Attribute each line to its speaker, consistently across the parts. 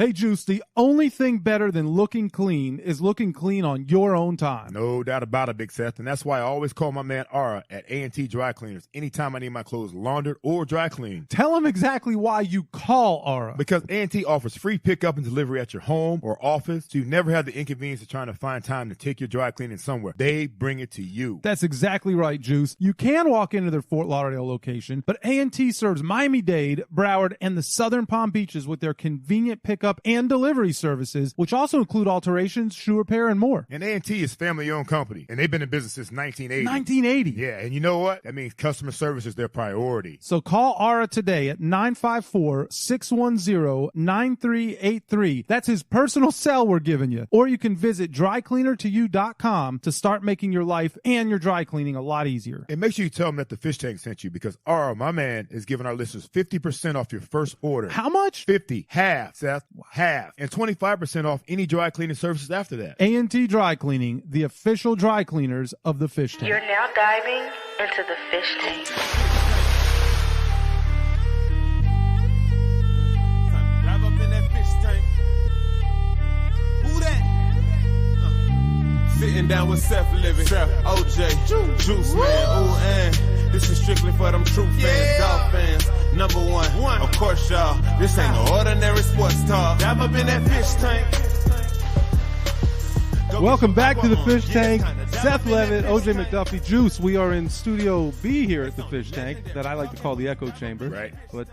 Speaker 1: Hey, Juice, the only thing better than looking clean is looking clean on your own time.
Speaker 2: No doubt about it, Big Seth, and that's why I always call my man Ara at A&T Dry Cleaners anytime I need my clothes laundered or dry cleaned.
Speaker 1: Tell him exactly why you call Ara.
Speaker 2: Because A&T offers free pickup and delivery at your home or office, so you never have the inconvenience of trying to find time to take your dry cleaning somewhere. They bring it to you.
Speaker 1: That's exactly right, Juice. You can walk into their Fort Lauderdale location, but A&T serves Miami-Dade, Broward, and the Southern Palm Beaches with their convenient pickup and delivery services, which also include alterations, shoe repair, and more.
Speaker 2: And A&T is family-owned company, and they've been in business since 1980.
Speaker 1: 1980?
Speaker 2: Yeah, and you know what? That means customer service is their priority.
Speaker 1: So call Ara today at 954-610-9383. That's his personal cell we're giving you. Or you can visit drycleanertoyou.com to start making your life and your dry cleaning a lot easier.
Speaker 2: And make sure you tell them that the Fish Tank sent you, because Ara, my man, is giving our listeners 50% off your first order.
Speaker 1: How much?
Speaker 2: 50. Half, Seth. Half. And 25% off any dry cleaning services after that.
Speaker 1: A&T Dry Cleaning, the official dry cleaners of the Fish Tank.
Speaker 3: You're now diving into the Fish Tank.
Speaker 4: Dive up in that fish tank. Who that? Sitting down with Seth Living, OJ, Juice Man, ooh, and this is strictly for them true fans, dog fans. Number one, of course, y'all. This ain't no ordinary sports talk. Dive up in that fish tank.
Speaker 1: Welcome back to the Fish Tank. Seth Levitt, OJ McDuffie, Juice. We are in Studio B here at the Fish Tank, that I like to call the Echo Chamber.
Speaker 2: Right.
Speaker 1: But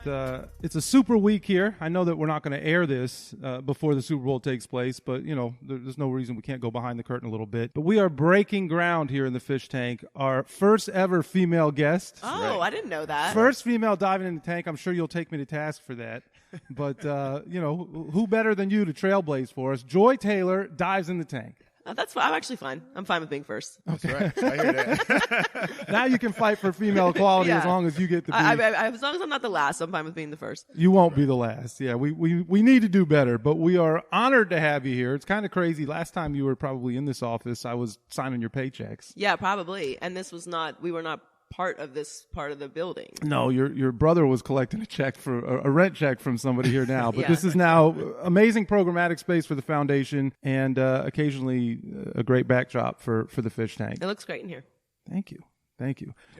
Speaker 1: it's a super week here. I know that we're not going to air this before the Super Bowl takes place, but, you know, there's no reason we can't go behind the curtain a little bit. But we are breaking ground here in the Fish Tank. Our first ever female guest.
Speaker 5: Oh, I didn't know that.
Speaker 1: First female diving in the tank. I'm sure you'll take me to task for that. But, you know, who better than you to trailblaze for us? Joy Taylor dives in the tank.
Speaker 5: That's fine. I'm actually fine. I'm fine with being first.
Speaker 2: That's right. I hear that.
Speaker 1: Now you can fight for female equality as long as you get to be.
Speaker 5: As long as I'm not the last, I'm fine with being the first.
Speaker 1: You won't be the last. Yeah, we need to do better, but we are honored to have you here. It's kind of crazy. Last time you were probably in this office, I was signing your paychecks.
Speaker 5: Yeah, probably. And this was not, we were not part of this part of the building.
Speaker 1: No, your brother was collecting a check for a rent check from somebody here now, but
Speaker 5: Yeah.
Speaker 1: This is now amazing programmatic space for the foundation and occasionally a great backdrop for the Fish Tank.
Speaker 5: It looks great in here.
Speaker 1: Thank you.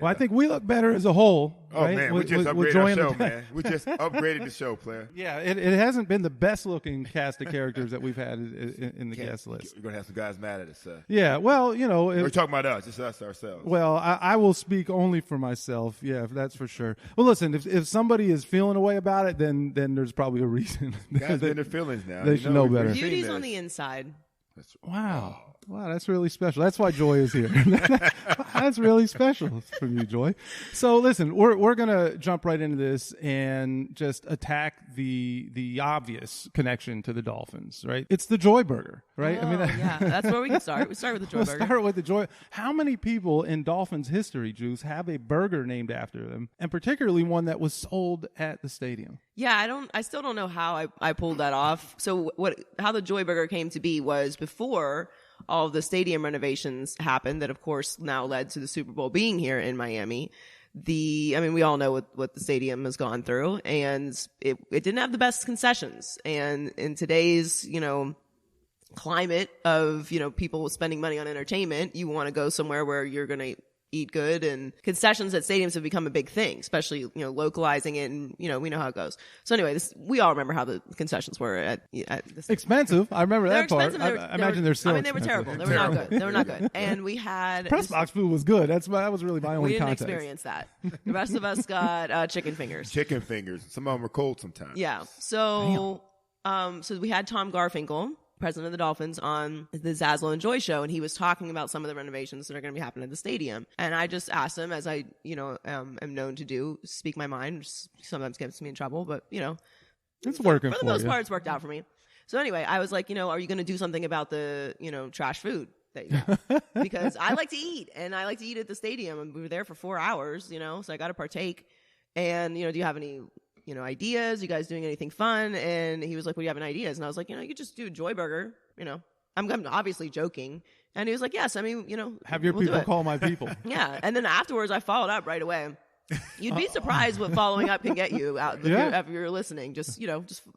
Speaker 1: Well, I think we look better as a whole.
Speaker 2: Oh,
Speaker 1: right?
Speaker 2: man, we just upgraded our show, man. We just upgraded the show, player.
Speaker 1: Yeah, it hasn't been the best looking cast of characters that we've had in the guest list.
Speaker 2: We're going to have some guys mad at us.
Speaker 1: Yeah, well, you know.
Speaker 2: We're talking about us, just us ourselves.
Speaker 1: Well, I will speak only for myself. Yeah, that's for sure. Well, listen, if somebody is feeling a way about it, then there's probably a reason.
Speaker 2: Guys in their feelings now.
Speaker 1: They should know better.
Speaker 5: Beauty's on the inside.
Speaker 1: Wow. Wow, that's really special. That's why Joy is here. That's really special from you, Joy. So listen, we're gonna jump right into this and just attack the obvious connection to the Dolphins, right? It's the Joy Burger, right?
Speaker 5: Oh, yeah, that's where we can start. We start with the Joy Burger.
Speaker 1: Start with the Joy. How many people in Dolphins history, Juice, have a burger named after them, and particularly one that was sold at the stadium?
Speaker 5: Yeah, I still don't know how I pulled that off. So how the Joy Burger came to be was before all of the stadium renovations happened that, of course, now led to the Super Bowl being here in Miami. We all know what the stadium has gone through, and it didn't have the best concessions. And in today's, climate of, people spending money on entertainment, you want to go somewhere where you're going to eat good, and concessions at stadiums have become a big thing, especially, localizing it, and, we know how it goes. So anyway, we all remember how the concessions were at this.
Speaker 1: Expensive. I remember that part. I imagine they're still
Speaker 5: they were terrible. They were not good. They were not good. And we had...
Speaker 1: Press box food was good. That was really my only context.
Speaker 5: We didn't experience that. The rest of us got chicken fingers.
Speaker 2: Chicken fingers. Some of them were cold sometimes.
Speaker 5: Yeah. So, so we had Tom Garfinkel, president of the Dolphins, on the Zaslow and Joy show, and he was talking about some of the renovations that are going to be happening at the stadium. And I just asked him, as I, am known to do, speak my mind, which sometimes gets me in trouble, but,
Speaker 1: it's working
Speaker 5: for the most part, it's worked out for me. So anyway, I was like, are you going to do something about the, trash food that you have? Because I like to eat, and I like to eat at the stadium, and we were there for 4 hours, so I got to partake. And, do you have any ideas? You guys doing anything fun? And he was like, "What do you have any ideas?" And I was like, you could just do a Joy Burger. I'm obviously joking. And he was like, "Yes, have your
Speaker 1: people call my people."
Speaker 5: Yeah. And then afterwards, I followed up right away. You'd be surprised what following up can get you out if you're listening. Just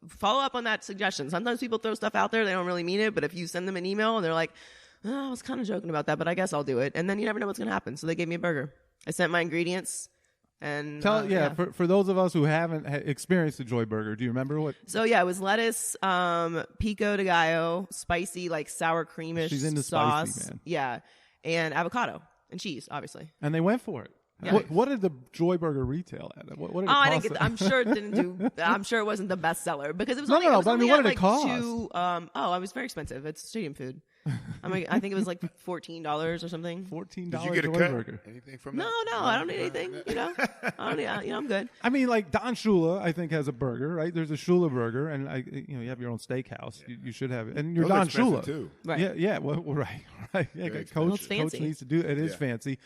Speaker 5: follow up on that suggestion. Sometimes people throw stuff out there, they don't really mean it, but if you send them an email and they're like, oh, I was kind of joking about that, but I guess I'll do it. And then you never know what's going to happen. So they gave me a burger. I sent my ingredients. And
Speaker 1: for those of us who haven't experienced the Joy Burger, do you remember what?
Speaker 5: So it was lettuce, pico de gallo, spicy, like sour creamish
Speaker 1: She's into
Speaker 5: sauce.
Speaker 1: spicy, man.
Speaker 5: Yeah. And avocado and cheese, obviously.
Speaker 1: And they went for it.
Speaker 5: Yeah.
Speaker 1: What did the Joy Burger retail at? What did it cost?
Speaker 5: I didn't get. I'm sure it didn't do. I'm sure it wasn't the bestseller because it was.
Speaker 1: No,
Speaker 5: only,
Speaker 1: no,
Speaker 5: it was
Speaker 1: but I mean,
Speaker 5: only
Speaker 1: what
Speaker 5: at,
Speaker 1: did it
Speaker 5: like,
Speaker 1: cost?
Speaker 5: it was very expensive. It's stadium food. I think it was like $14 or something.
Speaker 1: $14
Speaker 2: Did you get a
Speaker 1: Joy
Speaker 2: cut?
Speaker 1: Anything
Speaker 2: Anything from
Speaker 5: No,
Speaker 2: that?
Speaker 5: I don't need anything. I'm good.
Speaker 1: I mean, like Don Shula, I think has a burger, right? There's a Shula burger, and you have your own steakhouse. You should have it, and you're
Speaker 2: Those are
Speaker 1: Don
Speaker 2: expensive
Speaker 1: Shula
Speaker 2: too.
Speaker 5: Right.
Speaker 1: Yeah. Well, right. Yeah,
Speaker 2: expensive.
Speaker 5: Well,
Speaker 1: coach
Speaker 5: it's fancy.
Speaker 1: needs to do it. It is fancy.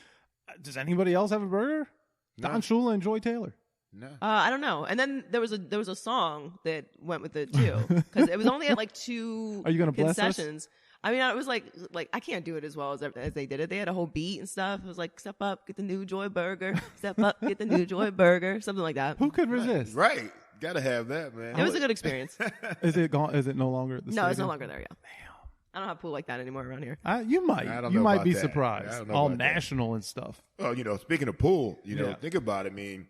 Speaker 1: Does anybody else have a burger?
Speaker 2: No.
Speaker 1: Don Shula and Joy Taylor.
Speaker 2: No.
Speaker 5: I don't know. And then there was a song that went with it too because it was only at like 2
Speaker 1: Are you gonna bless us?
Speaker 5: concessions. I mean, it was like I can't do it as well as they did it. They had a whole beat and stuff. It was like, step up, get the new Joy Burger. Step up, get the new Joy Burger. Something like that.
Speaker 1: Who could resist?
Speaker 2: Right. Gotta have that, man.
Speaker 5: It was a good experience.
Speaker 1: Is it gone? Is it no longer at the
Speaker 5: No,
Speaker 1: stadium?
Speaker 5: it's no longer there. Yeah. I don't have a pool like that anymore around here.
Speaker 1: You might.
Speaker 2: I don't
Speaker 1: You
Speaker 2: know
Speaker 1: might
Speaker 2: about
Speaker 1: be
Speaker 2: that. I
Speaker 1: surprised.
Speaker 2: don't know
Speaker 1: All
Speaker 2: about that.
Speaker 1: national and stuff.
Speaker 2: Well, speaking of pool,
Speaker 1: Yeah.
Speaker 2: think about it. I mean,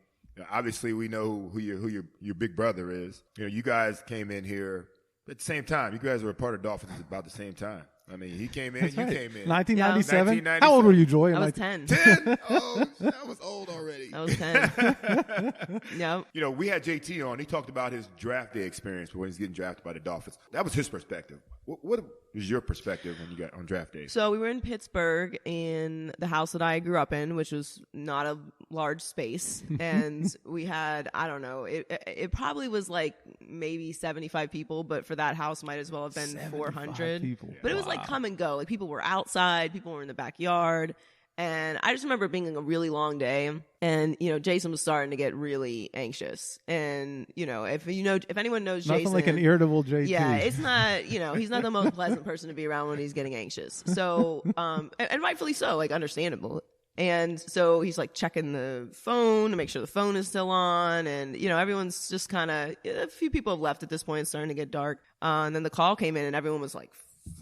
Speaker 2: obviously we know who your big brother is. You guys came in here at the same time. You guys were a part of Dolphins about the same time. I mean, he came in,
Speaker 1: That's
Speaker 2: you
Speaker 1: right.
Speaker 2: came in.
Speaker 1: 1997?
Speaker 2: 1997.
Speaker 1: How old were you, Joy?
Speaker 5: I was 10.
Speaker 2: 10? Oh, I was old already.
Speaker 5: I was 10. Yep.
Speaker 2: We had JT on. He talked about his draft day experience when he's getting drafted by the Dolphins. That was his perspective. What was your perspective when you got on draft day?
Speaker 5: So we were in Pittsburgh in the house that I grew up in, which was not a large space. And we had, I don't know, it probably was like maybe 75 people, but for that house might as well have been 400.
Speaker 1: people.
Speaker 5: But it was like come and go. Like people were outside, people were in the backyard. And I just remember it being a really long day. And, Jason was starting to get really anxious. And, if anyone knows
Speaker 1: Nothing
Speaker 5: Jason.
Speaker 1: like an irritable JT.
Speaker 5: Yeah, it's not, he's not the most pleasant person to be around when he's getting anxious. So, and rightfully so, like understandable. And so he's like checking the phone to make sure the phone is still on. And, everyone's just kind of, a few people have left at this point. It's starting to get dark. And then the call came in and everyone was like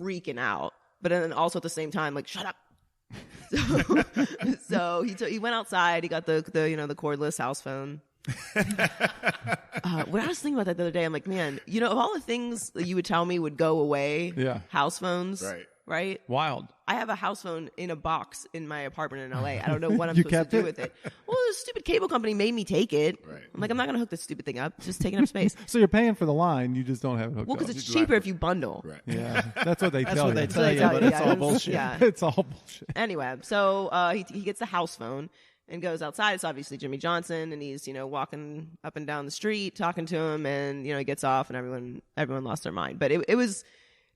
Speaker 5: freaking out. But then also at the same time, like, shut up. So he went outside. He got the cordless house phone. When I was thinking about that the other day, I'm like, man, of all the things that you would tell me would go away, house phones, right?
Speaker 1: Wild.
Speaker 5: I have a house phone in a box in my apartment in LA. I don't know what I'm supposed to do with it. Well, the stupid cable company made me take it.
Speaker 2: Right.
Speaker 5: I'm like, I'm not going to hook this stupid thing up. It's just taking up space.
Speaker 1: So you're paying for the line, you just don't have it hooked
Speaker 5: Well,
Speaker 1: up.
Speaker 5: because it's cheaper if you bundle.
Speaker 2: Right.
Speaker 1: Yeah, that's what they tell you.
Speaker 6: That's what they tell you, but it's all bullshit.
Speaker 5: Yeah.
Speaker 1: It's all bullshit.
Speaker 5: Anyway, so he gets the house phone and goes outside. It's obviously Jimmy Johnson, and he's walking up and down the street talking to him, and he gets off, and everyone lost their mind. But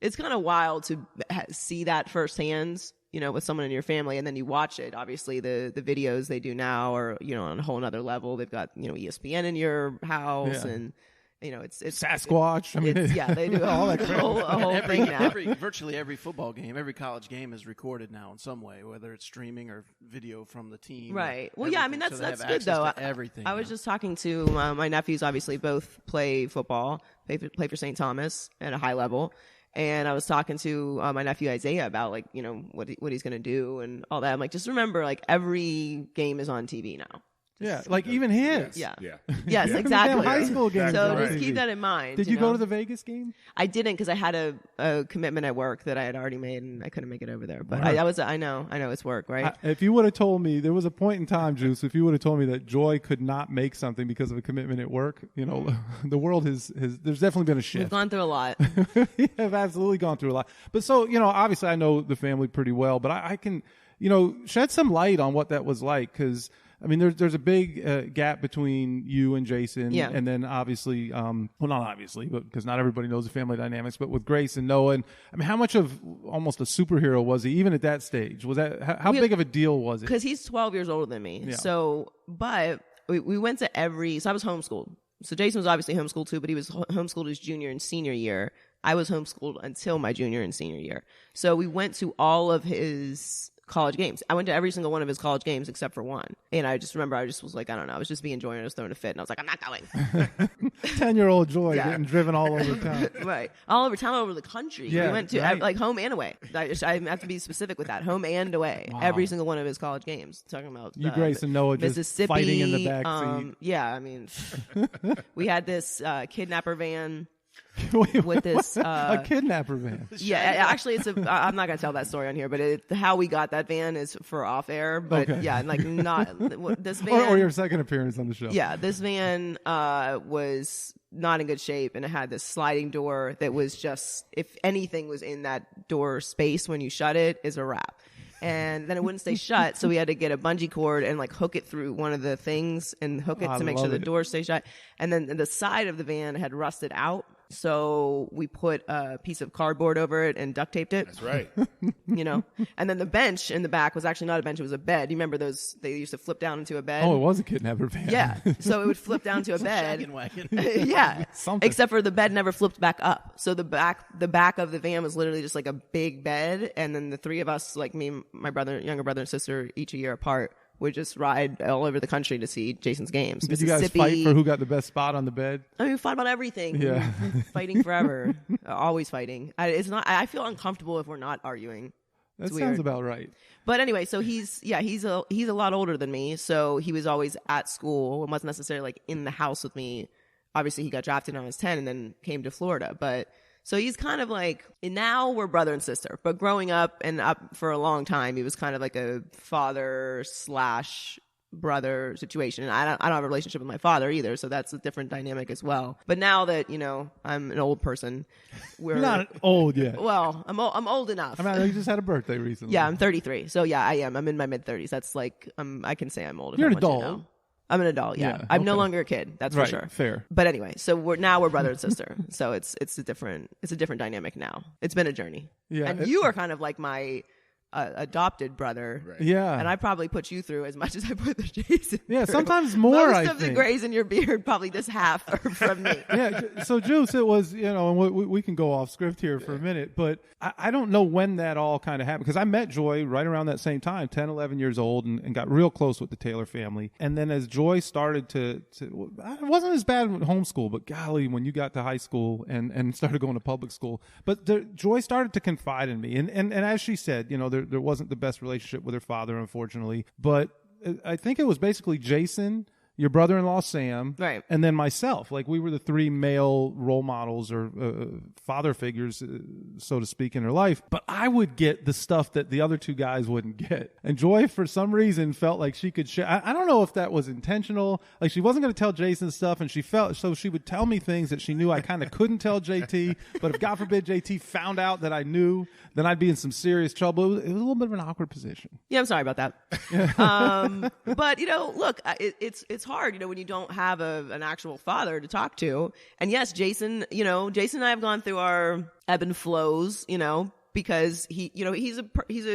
Speaker 5: it's kind of wild to see that firsthand, with someone in your family, and then you watch it. Obviously, the videos they do now are on a whole nother level. They've got ESPN in your house, and it's
Speaker 1: Sasquatch.
Speaker 5: they do
Speaker 1: all that
Speaker 5: a
Speaker 1: crap.
Speaker 5: whole thing now.
Speaker 6: Virtually every football game, every college game is recorded now in some way, whether it's streaming or video from the team.
Speaker 5: Right. Well, yeah, I mean,
Speaker 6: everything. So
Speaker 5: that's
Speaker 6: they
Speaker 5: good,
Speaker 6: have
Speaker 5: though.
Speaker 6: access to everything.
Speaker 5: I was
Speaker 6: now.
Speaker 5: just talking to my nephews, obviously, both play football, play for St. Thomas at a high level. And I was talking to my nephew Isaiah about, like, what he's going to do and all that. I'm like, just remember, like, every game is on TV now.
Speaker 1: Yeah, like even his.
Speaker 5: Yeah.
Speaker 2: Yeah.
Speaker 5: Yes,
Speaker 2: Yeah.
Speaker 5: exactly.
Speaker 1: High school games
Speaker 5: So
Speaker 1: on
Speaker 5: just
Speaker 1: TV.
Speaker 5: keep that in mind.
Speaker 1: Did you go to the Vegas game?
Speaker 5: I didn't because I had a commitment at work that I had already made and I couldn't make it over there. But
Speaker 1: Right.
Speaker 5: I know it's work, right?
Speaker 1: If you would have told me, there was a point in time, Juice, if you would have told me that Joy could not make something because of a commitment at work, the world has there's definitely been a
Speaker 5: We've
Speaker 1: shift.
Speaker 5: gone through a lot.
Speaker 1: We have absolutely gone through a lot. But so, obviously I know the family pretty well, but I can, shed some light on what that was like, because I mean, there's a big gap between you and Jason,
Speaker 5: Yeah.
Speaker 1: and then obviously, well, not obviously, but because not everybody knows the family dynamics, but with Grace and Noah, and I mean, how much of almost a superhero was he, even at that stage? Was that how big of a deal was it?
Speaker 5: Because he's 12 years older than me.
Speaker 1: Yeah.
Speaker 5: So, but we went to so I was homeschooled. So Jason was obviously homeschooled too, but he was homeschooled his junior and senior year. I was homeschooled until my junior and senior year. So we went to all of his college games. I went to every single one of his college games except for one. And I just remember I just was like, I don't know. I was just being Joy and I was throwing a fit. And I was like, I'm not going.
Speaker 1: 10-year-old Joy getting driven all over town.
Speaker 5: Right. All over town, all over the country.
Speaker 1: Yeah,
Speaker 5: we went to
Speaker 1: right.
Speaker 5: like home and away. I have to be specific with that. Home and away.
Speaker 1: Wow.
Speaker 5: Every single one of his college games. Talking about
Speaker 1: You, Grace, and Noah just
Speaker 5: Mississippi,
Speaker 1: fighting in the backseat.
Speaker 5: Yeah, I mean, we had this kidnapper van.
Speaker 1: Wait,
Speaker 5: with this
Speaker 1: a kidnapper van.
Speaker 5: Yeah, actually, I'm not gonna tell that story on here, but how we got that van is for off air. But
Speaker 1: Okay.
Speaker 5: yeah, like not this van
Speaker 1: or your second appearance on the show.
Speaker 5: Yeah, this van was not in good shape, and it had this sliding door that was just, if anything was in that door space when you shut it, is a wrap. And then it wouldn't stay shut, so we had to get a bungee cord and like hook it through one of the things and hook it
Speaker 1: I
Speaker 5: to make sure
Speaker 1: love
Speaker 5: the
Speaker 1: it.
Speaker 5: door stays shut. And then the side of the van had rusted out, so we put a piece of cardboard over it and duct taped it.
Speaker 2: That's right.
Speaker 5: You know, and then the bench in the back was actually not a bench; it was a bed. You remember those? They used to flip down into a bed.
Speaker 1: Oh, it was a kidnapper van.
Speaker 5: Yeah, so it would flip down to a bed.
Speaker 6: Shaggin' wagon.
Speaker 5: Yeah,
Speaker 1: Something.
Speaker 5: except for the bed never flipped back up. So the back of the van was literally just like a big bed, and then the three of us, like me, my younger brother and sister, each a year apart, would just ride all over the country to see Jason's games.
Speaker 1: Did you guys fight for who got the best spot on the bed?
Speaker 5: I mean, we fought about everything.
Speaker 1: Yeah.
Speaker 5: Fighting forever. Always fighting. I feel uncomfortable if we're not arguing.
Speaker 1: That
Speaker 5: It's
Speaker 1: sounds
Speaker 5: weird.
Speaker 1: about right.
Speaker 5: But anyway, so he's a lot older than me, so he was always at school and wasn't necessarily like in the house with me. Obviously, he got drafted when I was 10 and then came to Florida. But so he's kind of like, and now we're brother and sister. But growing up and up for a long time, he was kind of like a father/brother situation. And I don't have a relationship with my father either, so that's a different dynamic as well. But now that, you know, I'm an old person, we're
Speaker 1: You're not old yet.
Speaker 5: well, I'm old enough.
Speaker 1: I mean, you just had a birthday recently.
Speaker 5: Yeah, I'm 33. So yeah, I am. I'm in my mid 30s. That's like, I can say I'm old. if
Speaker 1: You're
Speaker 5: I
Speaker 1: an
Speaker 5: want to
Speaker 1: adult.
Speaker 5: know. I'm an adult. Yeah,
Speaker 1: Yeah,
Speaker 5: I'm no
Speaker 1: okay.
Speaker 5: longer a kid. That's
Speaker 1: Right,
Speaker 5: for sure.
Speaker 1: fair.
Speaker 5: But anyway, so we're brother and sister. So it's a different dynamic now. It's been a journey.
Speaker 1: Yeah,
Speaker 5: and you are kind of like my adopted brother.
Speaker 2: Right.
Speaker 1: Yeah.
Speaker 5: And I probably put you through as much as I put the Jason.
Speaker 1: Yeah,
Speaker 5: through.
Speaker 1: sometimes more,
Speaker 5: Most
Speaker 1: I
Speaker 5: of the
Speaker 1: think.
Speaker 5: grays in your beard, probably just half are from me.
Speaker 1: Yeah, so Juice, it was, you know, and we can go off script here for a minute, but I don't know when that all kind of happened, because I met Joy right around that same time, 10, 11 years old, and got real close with the Taylor family. And then as Joy started to it wasn't as bad with homeschool, but golly, when you got to high school and started going to public school, but Joy started to confide in me. And as she said, you know, there wasn't the best relationship with her father, unfortunately, but I think it was basically Jason, your brother-in-law Sam,
Speaker 5: Right.
Speaker 1: and then myself. Like, we were the three male role models or father figures, so to speak, in her life. But I would get the stuff that the other two guys wouldn't get. And Joy, for some reason, felt like she could share. I don't know if that was intentional. Like, she wasn't going to tell Jason stuff, and she would tell me things that she knew I kind of couldn't tell JT. But if, God forbid, JT found out that I knew, then I'd be in some serious trouble. It was a little bit of an awkward position.
Speaker 5: Yeah, I'm sorry about that. But, you know, look, it's hard, you know, when you don't have an actual father to talk to. And yes, Jason and I have gone through our ebb and flows, you know, because he's a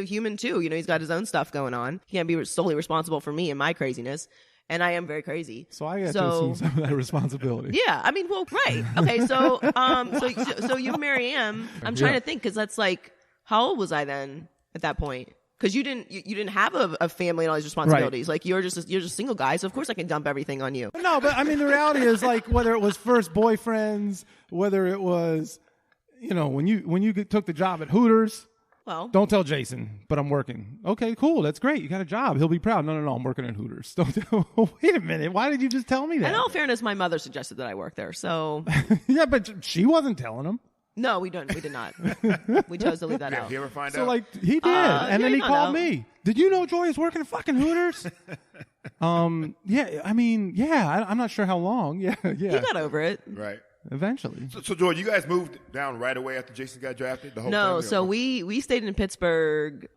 Speaker 5: human too. You know, he's got his own stuff going on. He can't be solely responsible for me and my craziness. And I am very crazy.
Speaker 1: So I got to assume some of that responsibility.
Speaker 5: Yeah, I mean, well, right. Okay, so you Mary Ann, I'm trying to think, because that's like, how old was I then at that point? Because you didn't have a family and all these responsibilities. Right. Like, you're just a single guy, so of course I can dump everything on you.
Speaker 1: No, but I mean, the reality is, like, whether it was first boyfriends, whether it was, you know, when you took the job at Hooters.
Speaker 5: Well,
Speaker 1: don't tell Jason, but I'm working. Okay, cool. That's great. You got a job. He'll be proud. No, I'm working at Hooters. Wait a minute. Why did you just tell me that?
Speaker 5: In all fairness, my mother suggested that I work there. So
Speaker 1: yeah, but she wasn't telling him.
Speaker 5: No, we did not. We chose to leave that out.
Speaker 2: Did he ever find out?
Speaker 1: So, like, he did, and then he called me. Did you know Joy is working at fucking Hooters? Yeah. I mean, yeah. I'm not sure how long. Yeah.
Speaker 5: He got over it.
Speaker 2: Right.
Speaker 1: Eventually.
Speaker 2: So Joy, you guys moved down right away after Jason got drafted? The whole
Speaker 5: No,
Speaker 2: family?
Speaker 5: so we stayed in Pittsburgh.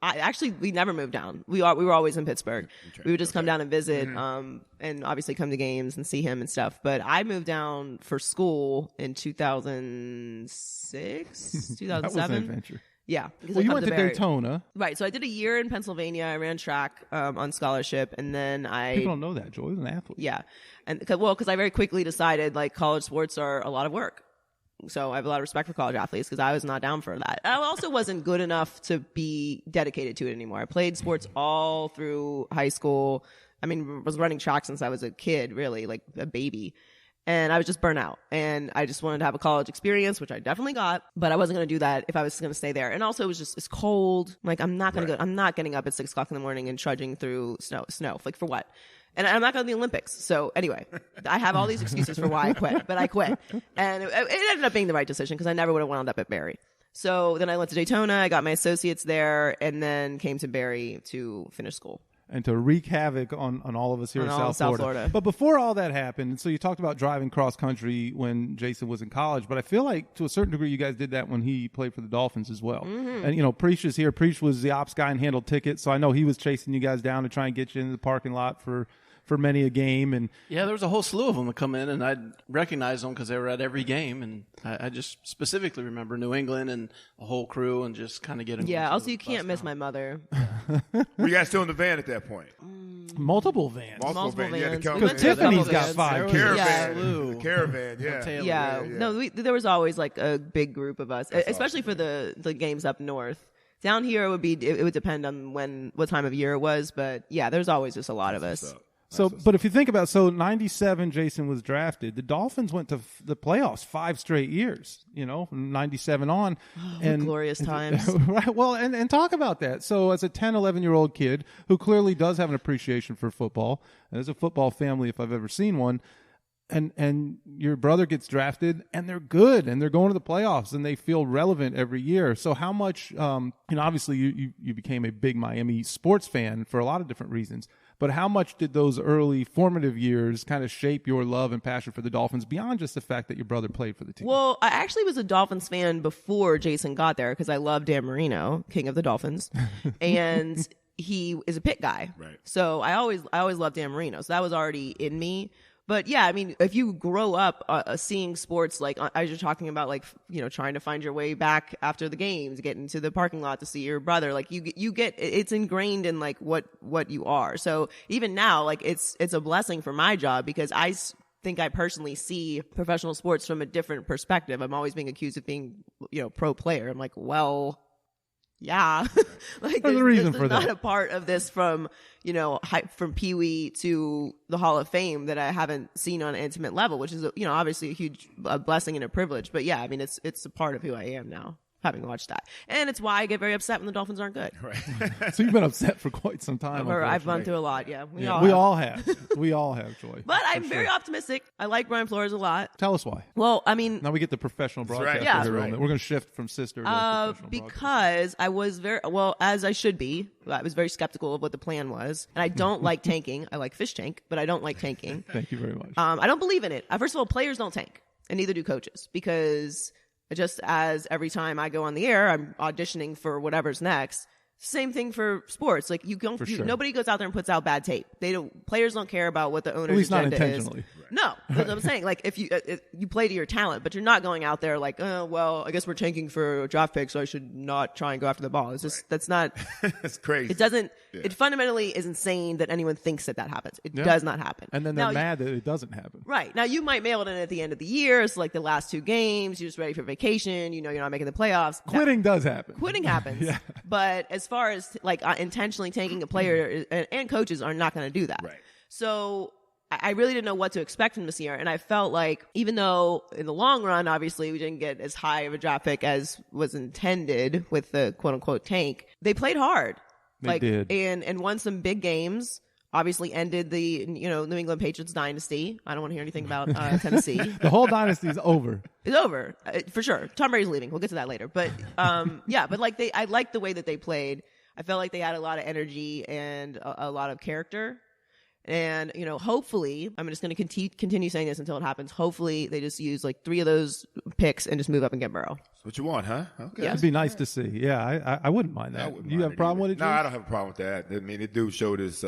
Speaker 5: We never moved down. We were always in Pittsburgh. We would just come down and visit, and obviously come to games and see him and stuff. But I moved down for school in 2006, 2007.
Speaker 1: That was an adventure.
Speaker 5: Yeah.
Speaker 1: Well, you went to Daytona.
Speaker 5: Right. So I did a year in Pennsylvania. I ran track on scholarship, and then
Speaker 1: People don't know that Joy was an athlete.
Speaker 5: Yeah, and because I very quickly decided, like, college sports are a lot of work. So I have a lot of respect for college athletes because I was not down for that. I also wasn't good enough to be dedicated to it anymore. I played sports all through high school. I mean, was running track since I was a kid, really, like a baby. And I was just burnt out. And I just wanted to have a college experience, which I definitely got. But I wasn't going to do that if I was going to stay there. And also, it's cold. Like, I'm not going to go. I'm not getting up at 6 o'clock in the morning and trudging through snow. Like, for what? And I'm not going to the Olympics. So anyway, I have all these excuses for why I quit. But I quit. And it ended up being the right decision because I never would have wound up at Barry. So then I went to Daytona. I got my associates there. And then came to Barry to finish school.
Speaker 1: And to wreak havoc on all of us here in South Florida. But before all that happened, so you talked about driving cross country when Jason was in college, but I feel like to a certain degree you guys did that when he played for the Dolphins as well. Mm-hmm. And, Preach is here. Preach was the ops guy and handled tickets, so I know he was chasing you guys down to try and get you into the parking lot for many a game. And
Speaker 6: yeah, there was a whole slew of them that come in, and I'd recognize them because they were at every game. And I just specifically remember New England and a whole crew and just kind of getting.
Speaker 5: Yeah, also you can't miss my mother.
Speaker 2: Were you guys still in the van at that point?
Speaker 1: Multiple vans.
Speaker 2: Multiple vans. You had to count
Speaker 1: Because Tiffany's got 5 kids.
Speaker 2: Caravan. Caravan, yeah.
Speaker 5: Yeah. No, there was always like a big group of us, especially for the games up north. Down here, it would depend on what time of year it was, but yeah, there's always just a lot of us.
Speaker 1: So, but if you think about, 97, Jason was drafted. The Dolphins went to the playoffs 5 straight years, from 97 on.
Speaker 5: And glorious times.
Speaker 1: Right. Well, and talk about that. So as a 10, 11-year-old kid who clearly does have an appreciation for football, and as a football family, if I've ever seen one, and your brother gets drafted and they're good and they're going to the playoffs and they feel relevant every year. So how much, obviously you became a big Miami sports fan for a lot of different reasons. But how much did those early formative years kind of shape your love and passion for the Dolphins beyond just the fact that your brother played for the team?
Speaker 5: Well, I actually was a Dolphins fan before Jason got there because I love Dan Marino, king of the Dolphins, and he is a Pitt guy. Right. So I always loved Dan Marino. So that was already in me. But yeah, I mean, if you grow up seeing sports, like as you're talking about, like, trying to find your way back after the games, get into the parking lot to see your brother, like you get, it's ingrained in like what you are. So even now, like it's a blessing for my job because I think I personally see professional sports from a different perspective. I'm always being accused of being, pro player. I'm like, well, yeah, like
Speaker 1: there's a reason for
Speaker 5: not
Speaker 1: that.
Speaker 5: A part of this from from Pee Wee to the Hall of Fame that I haven't seen on an intimate level, which is obviously a huge blessing and a privilege. But yeah, I mean it's a part of who I am now, having watched that, and it's why I get very upset when the Dolphins aren't good.
Speaker 2: Right.
Speaker 1: So you've been upset for quite some time.
Speaker 5: I've run through a lot. Yeah, we
Speaker 1: all have. We all have, Joy.
Speaker 5: But I'm very optimistic. I like Brian Flores a lot.
Speaker 1: Tell us why.
Speaker 5: Well, I mean,
Speaker 1: now we get the professional broadcaster
Speaker 2: right. Yeah.
Speaker 1: here.
Speaker 2: Right.
Speaker 1: We're going to shift from sister to professional
Speaker 5: because I was as I should be. I was very skeptical of what the plan was, and I don't like tanking. I like fish tank, but I don't like tanking.
Speaker 1: Thank you very much.
Speaker 5: I don't believe in it. First of all, players don't tank, and neither do coaches, because just as every time I go on the air, I'm auditioning for whatever's next. Same thing for sports. Like nobody goes out there and puts out bad tape. Players don't care about what the owner's
Speaker 1: At least not
Speaker 5: agenda
Speaker 1: intentionally.
Speaker 5: is. No, that's what I'm saying. Like if you play to your talent, but you're not going out there like, oh well, I guess we're tanking for a draft pick, so I should not try and go after the ball. It's just that's not.
Speaker 2: That's crazy.
Speaker 5: It doesn't. Yeah. It fundamentally is insane that anyone thinks that happens. It does not happen.
Speaker 1: And then they're mad that it doesn't happen.
Speaker 5: Right. Now, you might mail it in at the end of the year. It's like the last 2 games. You're just ready for vacation. You're not making the playoffs.
Speaker 1: Quitting does happen.
Speaker 5: Quitting happens. Yeah. But as far as like intentionally tanking a player, and coaches are not going to do that.
Speaker 2: Right.
Speaker 5: So I really didn't know what to expect from this year. And I felt like even though in the long run, obviously, we didn't get as high of a draft pick as was intended with the quote unquote tank, they played hard.
Speaker 1: They did.
Speaker 5: And won some big games. Obviously ended the New England Patriots dynasty. I don't want to hear anything about Tennessee.
Speaker 1: The whole dynasty is over.
Speaker 5: It's over for sure. Tom Brady's leaving. We'll get to that later. But yeah, but like I liked the way that they played. I felt like they had a lot of energy and a lot of character. And, hopefully, I'm just going to continue saying this until it happens. Hopefully, they just use like 3 of those picks and just move up and get Burrow.
Speaker 2: That's what you want, huh? Okay.
Speaker 1: It'd be nice to see. Yeah, I wouldn't mind that. You have a problem with it,
Speaker 2: No,
Speaker 1: Jim?
Speaker 2: I don't have a problem with that. I mean, the dude showed his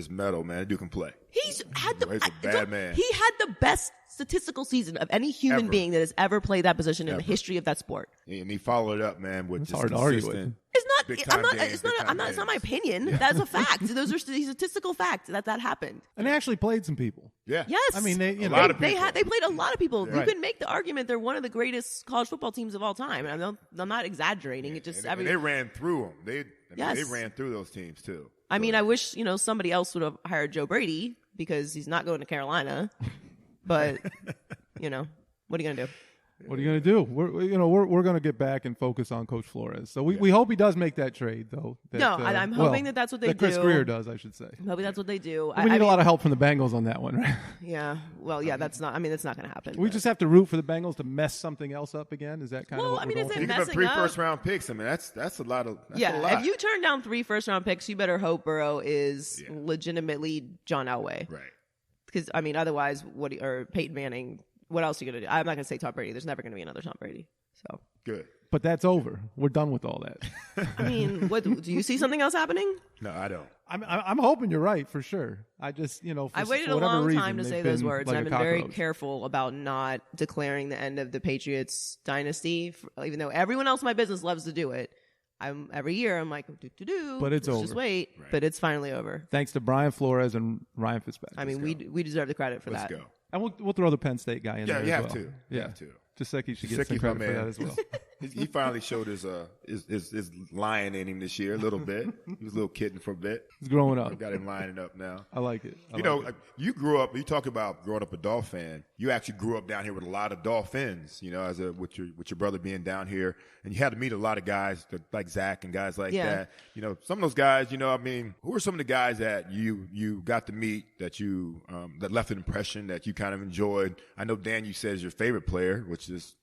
Speaker 2: mettle, man. The dude can play.
Speaker 5: He's a
Speaker 2: bad man.
Speaker 5: He had the best statistical season of any human being that has ever played that position in the history of that sport.
Speaker 2: And he followed it up, man, with
Speaker 1: It's
Speaker 2: just
Speaker 1: hard to argue with him.
Speaker 2: consistent.
Speaker 5: It's not.
Speaker 2: big
Speaker 5: I'm
Speaker 2: time
Speaker 5: not.
Speaker 2: games,
Speaker 5: It's
Speaker 2: big
Speaker 5: not.
Speaker 2: time
Speaker 5: It's not my
Speaker 2: games.
Speaker 5: opinion. That's a fact. Those are statistical facts that happened.
Speaker 1: And they actually played some people.
Speaker 2: Yeah.
Speaker 5: Yes.
Speaker 1: I mean, they, you know,
Speaker 2: lot of
Speaker 5: They
Speaker 2: people.
Speaker 5: played a lot of people. You
Speaker 1: Right.
Speaker 5: can make the argument they're one of the greatest college football teams of all time. And I'm not exaggerating. It just
Speaker 2: And they ran through them. They
Speaker 5: Yes.
Speaker 2: ran through those teams too.
Speaker 5: I mean, I wish somebody else would have hired Joe Brady because he's not going to Carolina. But what are you gonna do?
Speaker 1: what are you going to do? We're going to get back and focus on Coach Flores. So we hope he does make that trade, though.
Speaker 5: No, I'm hoping that that's what they
Speaker 1: that Chris
Speaker 5: do.
Speaker 1: Greer does, I should say.
Speaker 5: Maybe that's what they do.
Speaker 1: We need a lot of help from the Bengals on that one, right?
Speaker 5: Yeah. Well, yeah. That's not. I mean, that's not going to happen.
Speaker 1: We
Speaker 5: but-
Speaker 1: just have to root for the Bengals to mess something else up again. Is that kind of
Speaker 5: Well,
Speaker 1: what
Speaker 5: I
Speaker 1: we're
Speaker 5: mean,
Speaker 1: going
Speaker 5: is
Speaker 1: for?
Speaker 5: it
Speaker 2: You give up
Speaker 5: messing
Speaker 2: 3
Speaker 5: up?
Speaker 2: first-round picks. I mean, that's a lot of. That's
Speaker 5: Yeah,
Speaker 2: a lot.
Speaker 5: if you turn down 3 first-round picks, you better hope Burrow is legitimately John Elway.
Speaker 2: right.
Speaker 5: Because I mean, otherwise, or Peyton Manning? What else are you gonna do? I'm not gonna say Tom Brady. There's never gonna be another Tom Brady. So
Speaker 2: Good.
Speaker 1: But that's over. We're done with all that.
Speaker 5: I mean, what do you see something else happening?
Speaker 2: No, I don't.
Speaker 1: I'm hoping you're right for sure. I just
Speaker 5: I waited
Speaker 1: for
Speaker 5: a
Speaker 1: whatever
Speaker 5: long
Speaker 1: reason,
Speaker 5: time to
Speaker 1: they've
Speaker 5: say those
Speaker 1: been
Speaker 5: words,
Speaker 1: like
Speaker 5: and
Speaker 1: a
Speaker 5: I've been very
Speaker 1: cockroach.
Speaker 5: careful about not declaring the end of the Patriots dynasty, even though everyone else in my business loves to do it. Every year I'm like,
Speaker 1: But it's
Speaker 5: let's
Speaker 1: over.
Speaker 5: Just wait, but it's finally over.
Speaker 1: Thanks to Brian Flores and Ryan Fitzpatrick.
Speaker 5: I mean, we deserve the credit for
Speaker 2: Let's
Speaker 5: that.
Speaker 2: go.
Speaker 1: And we'll throw the Penn State guy in
Speaker 2: Yeah,
Speaker 1: there
Speaker 2: you
Speaker 1: as
Speaker 2: have
Speaker 1: well.
Speaker 2: to. You
Speaker 1: Yeah,
Speaker 2: have to.
Speaker 1: Jasecki should get some
Speaker 2: Jasecki's my
Speaker 1: credit for
Speaker 2: man.
Speaker 1: that as well.
Speaker 2: He finally showed his lion in him this year a little bit. He was a little kitten for a bit.
Speaker 1: He's growing up.
Speaker 2: I got him lining up now.
Speaker 1: I like it.
Speaker 2: You grew up. You talk about growing up a Dolphin fan. You actually grew up down here with a lot of Dolphins. With your brother being down here, and you had to meet a lot of guys like Zach and guys like that. Some of those guys. I mean, who are some of the guys that you got to meet that that left an impression that you kind of enjoyed? I know Dan, you said is your favorite player, which is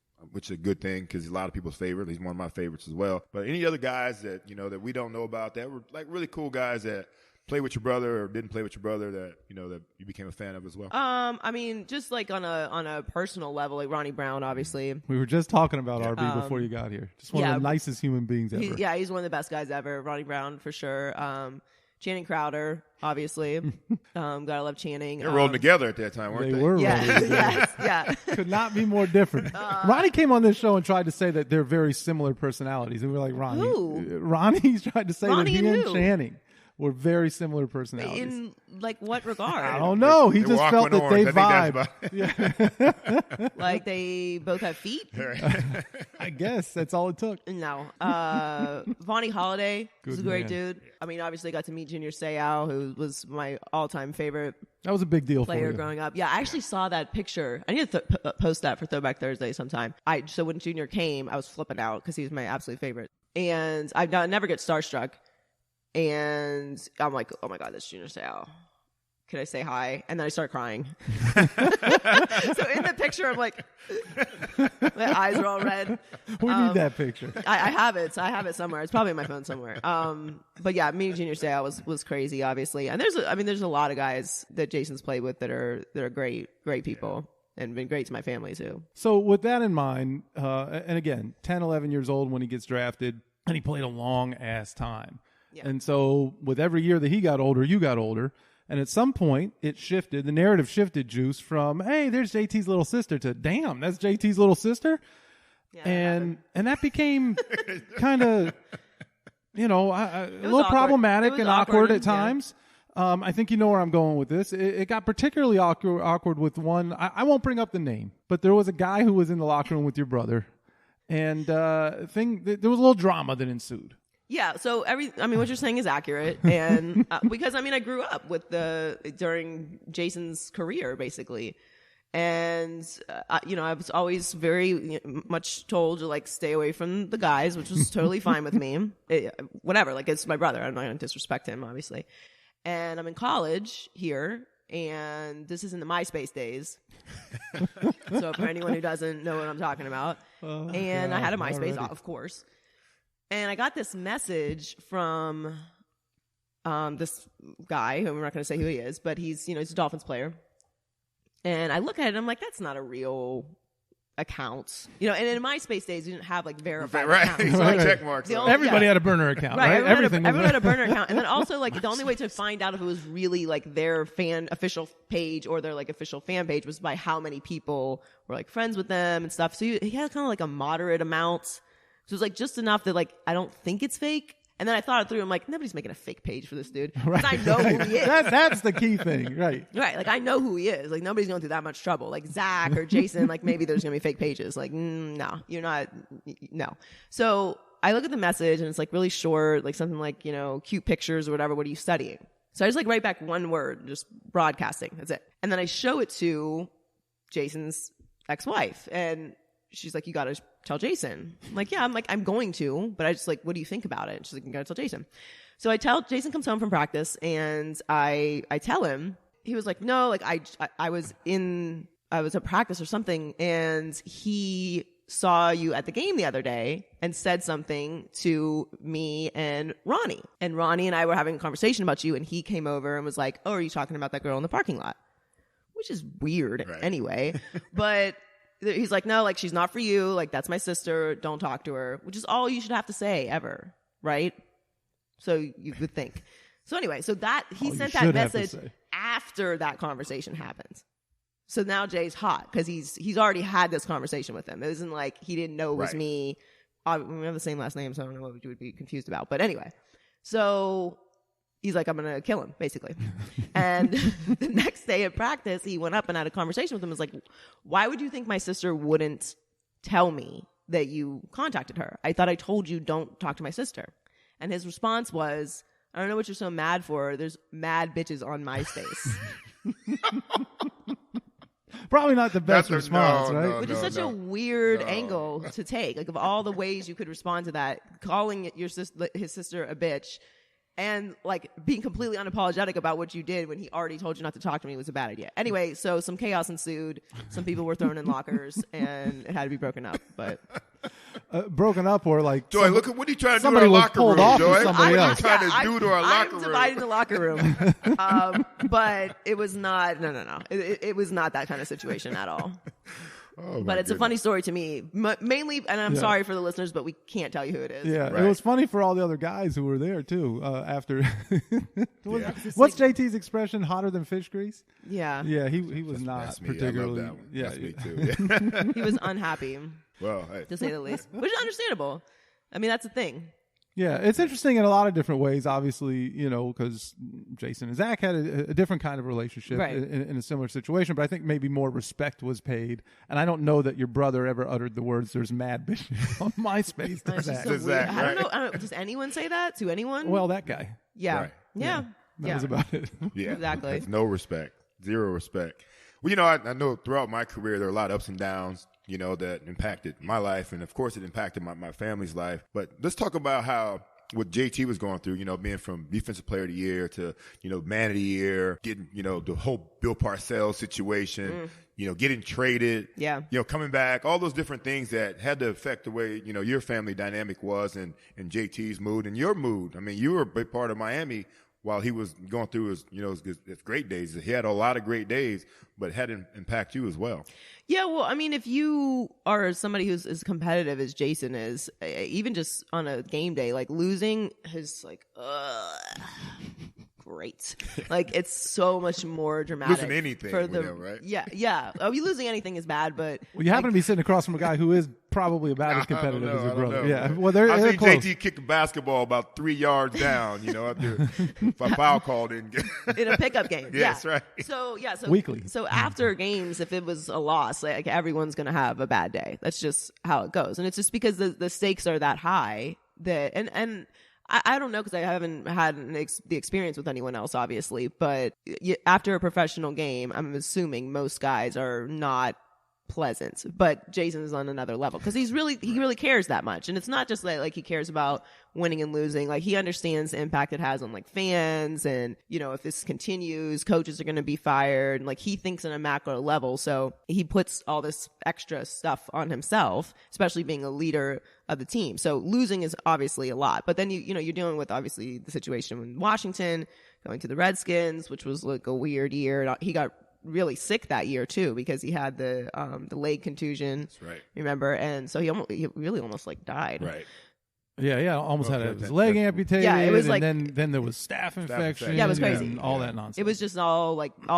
Speaker 2: a good thing because he's a lot of people's favorite. He's one of my favorites as well. But any other guys that that we don't know about that were like really cool guys that play with your brother or didn't play with your brother that that you became a fan of as well?
Speaker 5: I mean, just like on a personal level, like Ronnie Brown, obviously.
Speaker 1: We were just talking about RB before you got here. Just one of the nicest human beings ever.
Speaker 5: He's one of the best guys ever. Ronnie Brown for sure. Channing Crowder, obviously. Gotta love Channing.
Speaker 2: They were rolling together at that time, weren't they?
Speaker 1: They were.
Speaker 5: Yeah,
Speaker 1: rolling together.
Speaker 5: yes, yeah.
Speaker 1: Could not be more different. Ronnie came on this show and tried to say that they're very similar personalities, and we were like, Ronnie.
Speaker 5: Who?
Speaker 1: Ronnie's tried to say
Speaker 5: Ronnie
Speaker 1: that he
Speaker 5: and
Speaker 1: and
Speaker 5: who?
Speaker 1: Channing were very similar personalities.
Speaker 5: In like what regard?
Speaker 1: I don't know. He
Speaker 2: They
Speaker 1: just
Speaker 2: were
Speaker 1: felt that
Speaker 2: Aqua
Speaker 1: they
Speaker 2: Orange. I think that's
Speaker 1: vibe.
Speaker 5: Like they both have feet?
Speaker 1: I guess that's all it took.
Speaker 5: No. Vonnie Holiday was a
Speaker 1: Good
Speaker 5: great
Speaker 1: man.
Speaker 5: dude. I mean, obviously got to meet Junior Seau, who was my all-time favorite
Speaker 1: That was a big deal for
Speaker 5: player
Speaker 1: you.
Speaker 5: growing up. Yeah, I actually saw that picture. I need to post that for Throwback Thursday sometime. So when Junior came, I was flipping out because he was my absolute favorite. And I never get starstruck. And I'm like, oh my God, that's Junior Seau. Could I say hi? And then I start crying. So in the picture, I'm like, my eyes are all red.
Speaker 1: We need that picture.
Speaker 5: I have it. So I have it somewhere. It's probably in my phone somewhere. But yeah, meeting Junior Seau was crazy, obviously. And there's a lot of guys that Jason's played with that are great people and been great to my family too.
Speaker 1: So with that in mind, and again, 10, 11 years old when he gets drafted, and he played a long ass time.
Speaker 5: Yeah.
Speaker 1: And so with every year that he got older, you got older. And at some point, it shifted. The narrative shifted, Juice, from, hey, there's JT's little sister to, damn, that's JT's little sister?
Speaker 5: Yeah,
Speaker 1: And that became kind of, a little
Speaker 5: awkward.
Speaker 1: problematic
Speaker 5: It was
Speaker 1: and awkward at
Speaker 5: yeah.
Speaker 1: times. I think you know where I'm going with this. It got particularly awkward with one. I won't bring up the name, but there was a guy who was in the locker room with your brother. And there was a little drama that ensued.
Speaker 5: Yeah, so what you're saying is accurate, and because I grew up with during Jason's career basically, and I was always very much told to like stay away from the guys, which was totally fine with me. Whatever, like it's my brother, I'm not going to disrespect him, obviously. And I'm in college here, and this is in the MySpace days. So for anyone who doesn't know what I'm talking about, I had a MySpace, of course. And I got this message from this guy, who I'm not going to say who he is, but he's a Dolphins player. And I look at it and I'm like, that's not a real account. And in MySpace days, you didn't have like verified accounts. So, like,
Speaker 2: Check marks.
Speaker 1: Everybody had a burner account, right?
Speaker 5: Everyone had a burner account. And then also like the only way to find out if it was really like their official page or their like official fan page was by how many people were like friends with them and stuff. So he had kind of like a moderate amount. So it was like just enough that like I don't think it's fake. And then I thought it through. I'm like, nobody's making a fake page for this dude.
Speaker 1: Right.
Speaker 5: I know who he is.
Speaker 1: That's the key thing, right?
Speaker 5: Right. Like, I know who he is. Like, nobody's going through that much trouble. Like, Zach or Jason, like, maybe there's going to be fake pages. Like, no, you're not. No. So I look at the message, and it's, like, really short, like, something like, cute pictures or whatever. What are you studying? So I just, like, write back one word, just broadcasting. That's it. And then I show it to Jason's ex-wife. And she's like, you got to tell Jason. I'm like, yeah, I'm going to, but I just like, what do you think about it? And she's like, you got to tell Jason. So Jason comes home from practice, and I tell him. He was like, no, like I was at practice or something, and he saw you at the game the other day and said something to me and Ronnie. And Ronnie and I were having a conversation about you, and he came over and was like, oh, are you talking about that girl in the parking lot? Which is weird anyway. But he's like, no, like, she's not for you. Like, that's my sister. Don't talk to her, which is all you should have to say ever. Right. So you would think. So anyway, so that he sent that message after that conversation happened. So now Jay's hot because he's already had this conversation with him. It wasn't like he didn't know it was me. We have the same last name, so I don't know what you would be confused about. But anyway, so he's like, I'm going to kill him, basically. And the next day at practice, he went up and had a conversation with him. He was like, why would you think my sister wouldn't tell me that you contacted her? I thought I told you don't talk to my sister. And his response was, I don't know what you're so mad for. There's mad bitches on MySpace.
Speaker 1: Probably not the best response, right?
Speaker 5: Which is such a weird angle to take. Like, of all the ways you could respond to that, calling his sister a bitch, and like being completely unapologetic about what you did when he already told you not to talk to me was a bad idea. Anyway, so some chaos ensued. Some people were thrown in lockers, and it had to be broken up. But
Speaker 1: broken up, or like
Speaker 2: Joy, look at what are you trying to do to our locker room, Joy? What are you trying to do to our locker room?
Speaker 5: I'm dividing the locker room. But it was not. No. It was not that kind of situation at all. But it's a funny story to me, mainly, and I'm sorry for the listeners, but we can't tell you who it is.
Speaker 1: Yeah, It was funny for all the other guys who were there, too, after. What's JT's expression, hotter than fish grease?
Speaker 5: Yeah.
Speaker 1: Yeah, he was not particularly.
Speaker 2: I love that one.
Speaker 1: Yeah,
Speaker 2: That's me, too.
Speaker 5: He was unhappy,
Speaker 2: well, hey.
Speaker 5: to say the least, which is understandable. I mean, that's the thing.
Speaker 1: Yeah, it's interesting in a lot of different ways, obviously, because Jason and Zach had a different kind of relationship in a similar situation, but I think maybe more respect was paid. And I don't know that your brother ever uttered the words, there's mad bitches on MySpace to Zach.
Speaker 2: Zach,
Speaker 5: I don't know. Does anyone say that to anyone?
Speaker 1: Well, that guy.
Speaker 5: Yeah.
Speaker 2: Right.
Speaker 5: Yeah.
Speaker 1: That was about it.
Speaker 2: Yeah,
Speaker 5: exactly.
Speaker 2: That's no respect. Zero respect. Well, I know throughout my career, there are a lot of ups and downs, that impacted my life. And, of course, it impacted my family's life. But let's talk about how what JT was going through, being from Defensive Player of the Year to, Man of the Year, getting, the whole Bill Parcells situation, getting traded, coming back, all those different things that had to affect the way, your family dynamic was and JT's mood and your mood. I mean, you were a big part of Miami while he was going through his great days. He had a lot of great days, but had an impact you as well.
Speaker 5: Yeah, well, I mean, if you are somebody who's as competitive as Jason is, even just on a game day, like losing is like, great. Like, it's so much more dramatic.
Speaker 2: Losing anything, right?
Speaker 5: Yeah. I mean, losing anything is bad, but
Speaker 1: well, you happen to be sitting across from a guy who is probably about as competitive as your brother. Yeah, well,
Speaker 2: I
Speaker 1: think
Speaker 2: JT kicked a basketball about 3 yards down. After a foul call didn't get
Speaker 5: in a pickup game.
Speaker 2: Yes, right.
Speaker 5: So
Speaker 1: weekly.
Speaker 5: So after games, if it was a loss, like everyone's gonna have a bad day. That's just how it goes, and it's just because the stakes are that high that and. I don't know because I haven't had the experience with anyone else, obviously. But after a professional game, I'm assuming most guys are not pleasant. But Jason is on another level because he really cares that much, and it's not just like he cares about winning and losing. Like, he understands the impact it has on like fans, and if this continues, coaches are going to be fired. And like, he thinks on a macro level, so he puts all this extra stuff on himself, especially being a leader of the team. So losing is obviously a lot, but then you're dealing with obviously the situation in Washington, going to the Redskins, which was like a weird year. He got really sick that year too because he had the leg contusion.
Speaker 2: That's right.
Speaker 5: Remember? And so he really almost like died.
Speaker 2: Right.
Speaker 1: Yeah, almost had his leg amputated.
Speaker 5: Yeah, it was
Speaker 1: and
Speaker 5: like
Speaker 1: then there was staph infection.
Speaker 5: Yeah, it was crazy.
Speaker 1: And all that nonsense.
Speaker 5: It was just all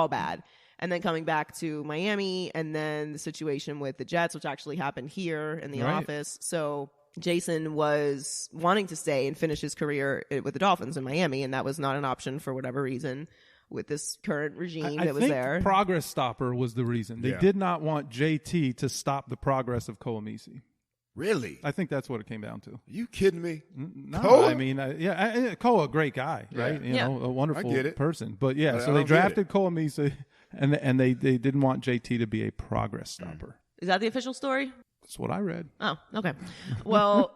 Speaker 5: bad. And then coming back to Miami, and then the situation with the Jets, which actually happened here in the office. So Jason was wanting to stay and finish his career with the Dolphins in Miami, and that was not an option for whatever reason with this current regime that was there.
Speaker 1: I think progress stopper was the reason. They did not want JT to stop the progress of Koamisi.
Speaker 2: Really?
Speaker 1: I think that's what it came down to.
Speaker 2: Are you kidding me?
Speaker 1: No,
Speaker 2: Koa?
Speaker 1: I mean, Koa, great guy, right? You know, a wonderful person. But so they drafted Koamisi, and they didn't want JT to be a progress stopper.
Speaker 5: Is that the official story?
Speaker 1: That's what I read.
Speaker 5: Oh, okay. Well,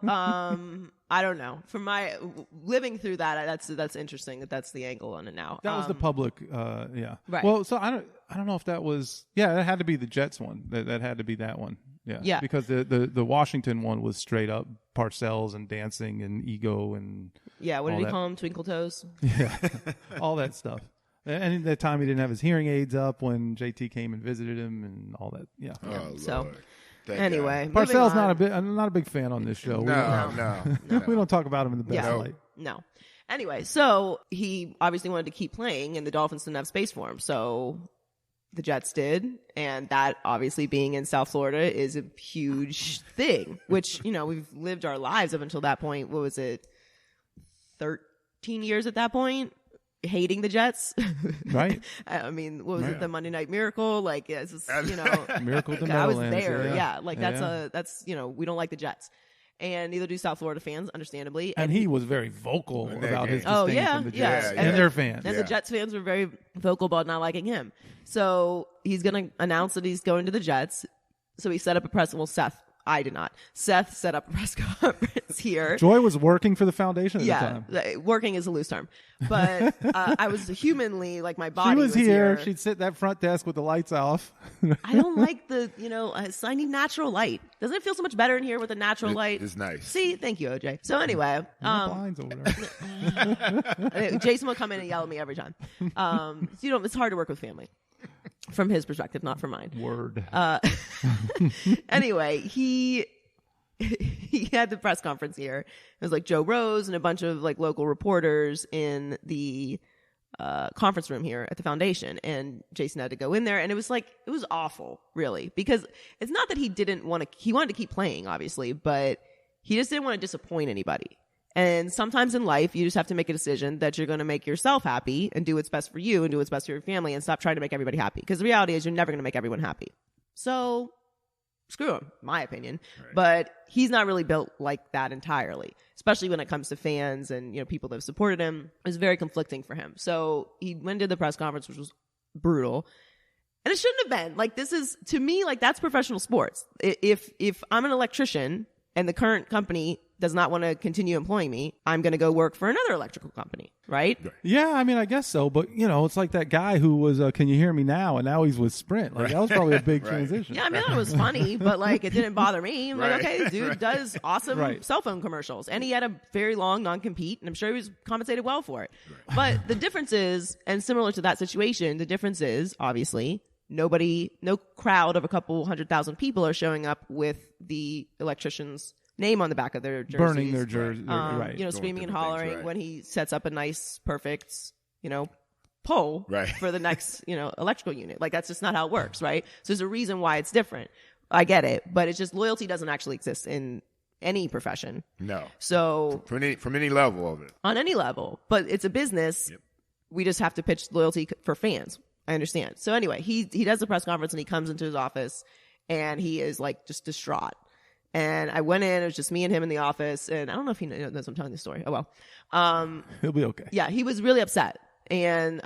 Speaker 5: I don't know. From my living through that, that's interesting that that's the angle on it now.
Speaker 1: That was the public, yeah.
Speaker 5: Right.
Speaker 1: Well, so I don't know if that was, that had to be the Jets one. That had to be that one. Yeah. Because the Washington one was straight up Parcells and dancing and ego and
Speaker 5: what did he call him? Twinkle toes.
Speaker 1: Yeah, all that stuff. And at that time he didn't have his hearing aids up when JT came and visited him and all that. Yeah.
Speaker 2: Oh,
Speaker 5: so.
Speaker 2: Lord.
Speaker 5: Anyway,
Speaker 1: Parcells I'm not a big fan on this show.
Speaker 2: No.
Speaker 1: We don't talk about him in the best light.
Speaker 5: No. Anyway, so he obviously wanted to keep playing, and the Dolphins didn't have space for him. So the Jets did, and that obviously being in South Florida is a huge thing, which, we've lived our lives up until that point. What was it? 13 years at that point? Hating the Jets. Right. I mean, what was it? The Monday Night Miracle? Like, it's just,
Speaker 1: Miracle at the
Speaker 5: I was
Speaker 1: Meadowlands,
Speaker 5: there. That's we don't like the Jets. And neither do South Florida fans, understandably.
Speaker 1: And he was very vocal about his disdain from the Jets and their fans.
Speaker 5: And the Jets fans were very vocal about not liking him. So he's going to announce that he's going to the Jets. So he set up a press. Well, I did not. Seth set up a press conference here.
Speaker 1: Joy was working for the foundation at the time.
Speaker 5: Yeah, working is a loose term. But I was humanly, like my body was
Speaker 1: here.
Speaker 5: here.
Speaker 1: She'd sit at that front desk with the lights off.
Speaker 5: I don't like the, I need natural light. Doesn't it feel so much better in here with the natural light?
Speaker 2: It's nice.
Speaker 5: See? Thank you, OJ. So anyway.
Speaker 1: Blinds over there.
Speaker 5: Jason will come in and yell at me every time. It's hard to work with family. From his perspective, not from mine.
Speaker 1: Word.
Speaker 5: Anyway, he had the press conference here. It was like Joe Rose and a bunch of like local reporters in the conference room here at the foundation, and Jason had to go in there, and it was awful, really, because it's not that he wanted to keep playing, obviously, but he just didn't want to disappoint anybody. And sometimes in life, you just have to make a decision that you're going to make yourself happy and do what's best for you and do what's best for your family and stop trying to make everybody happy. Because the reality is you're never going to make everyone happy. So screw him, my opinion. Right. But he's not really built like that entirely, especially when it comes to fans and people that have supported him. It was very conflicting for him. So he went to the press conference, which was brutal. And it shouldn't have been. Like, this is, to me, like, that's professional sports. If I'm an electrician and the current company does not want to continue employing me, I'm going to go work for another electrical company, right?
Speaker 1: Yeah, I mean, I guess so. But, it's like that guy who was, Can You Hear Me Now? And now he's with Sprint. Like, that was probably a big transition.
Speaker 5: Yeah, I mean, I thought it was funny, but, like, it didn't bother me. I'm like, okay, dude does awesome cell phone commercials. And he had a very long non-compete, and I'm sure he was compensated well for it. Right. But the difference is, and similar to that situation, the difference is, obviously, no crowd of a couple 100,000 people are showing up with the electrician's name on the back of their jerseys.
Speaker 1: Burning their jersey, right.
Speaker 5: Screaming and hollering when he sets up a nice, perfect, pole for the next, electrical unit. Like, that's just not how it works, right? So there's a reason why it's different. I get it, but it's just loyalty doesn't actually exist in any profession.
Speaker 2: No.
Speaker 5: So
Speaker 2: from any level of it.
Speaker 5: On any level. But it's a business. Yep. We just have to pitch loyalty for fans. I understand. So anyway, he does the press conference and he comes into his office and he is like just distraught. And I went in, it was just me and him in the office, and I don't know if he knows I'm telling the story. Oh, well.
Speaker 1: He'll be okay.
Speaker 5: Yeah, he was really upset. And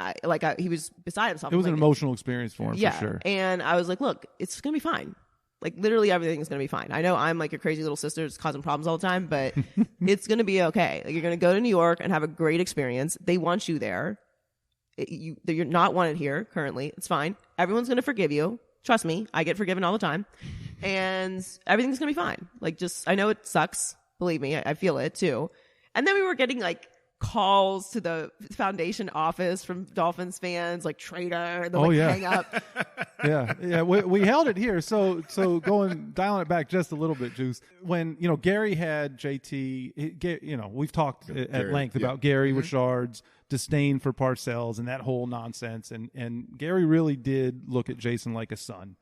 Speaker 5: he was beside himself.
Speaker 1: It was an emotional experiance for him, for sure.
Speaker 5: And I was like, look, it's going to be fine. Like, literally everything is going to be fine. I know I'm like your crazy little sister that's causing problems all the time, but it's going to be okay. Like, you're going to go to New York and have a great experience. They want you there. You're not wanted here currently. It's fine. Everyone's going to forgive you. Trust me, I get forgiven all the time. And everything's going to be fine. Like, I know it sucks. Believe me, I feel it too. And then we were getting like calls to the foundation office from Dolphins fans, like traitor, and they'll hang up.
Speaker 1: Yeah. We held it here. So dialing it back just a little bit, Juice. When, Gary had JT, we've talked at length about Gary Richard's disdain for Parcells and that whole nonsense. And Gary really did look at Jason like a son.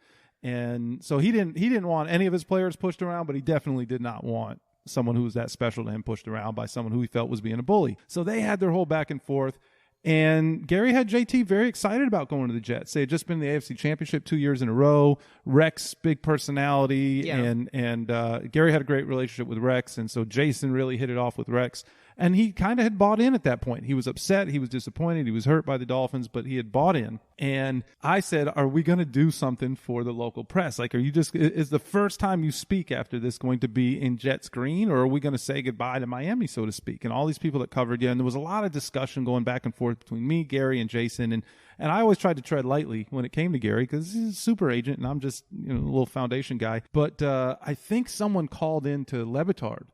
Speaker 1: And so he didn't want any of his players pushed around, but he definitely did not want someone who was that special to him pushed around by someone who he felt was being a bully. So they had their whole back and forth. And Gary had JT very excited about going to the Jets. They had just been in the AFC Championship 2 years in a row. Rex, big personality, and Gary had a great relationship with Rex, and so Jason really hit it off with Rex. And he kind of had bought in at that point. He was upset. He was disappointed. He was hurt by the Dolphins, but he had bought in. And I said, are we going to do something for the local press? Like, is the first time you speak after this going to be in Jets green, or are we going to say goodbye to Miami, so to speak? And all these people that covered you. And there was a lot of discussion going back and forth between me, Gary, and Jason. And I always tried to tread lightly when it came to Gary because he's a super agent and I'm just a little foundation guy. But I think someone called in to Le Batard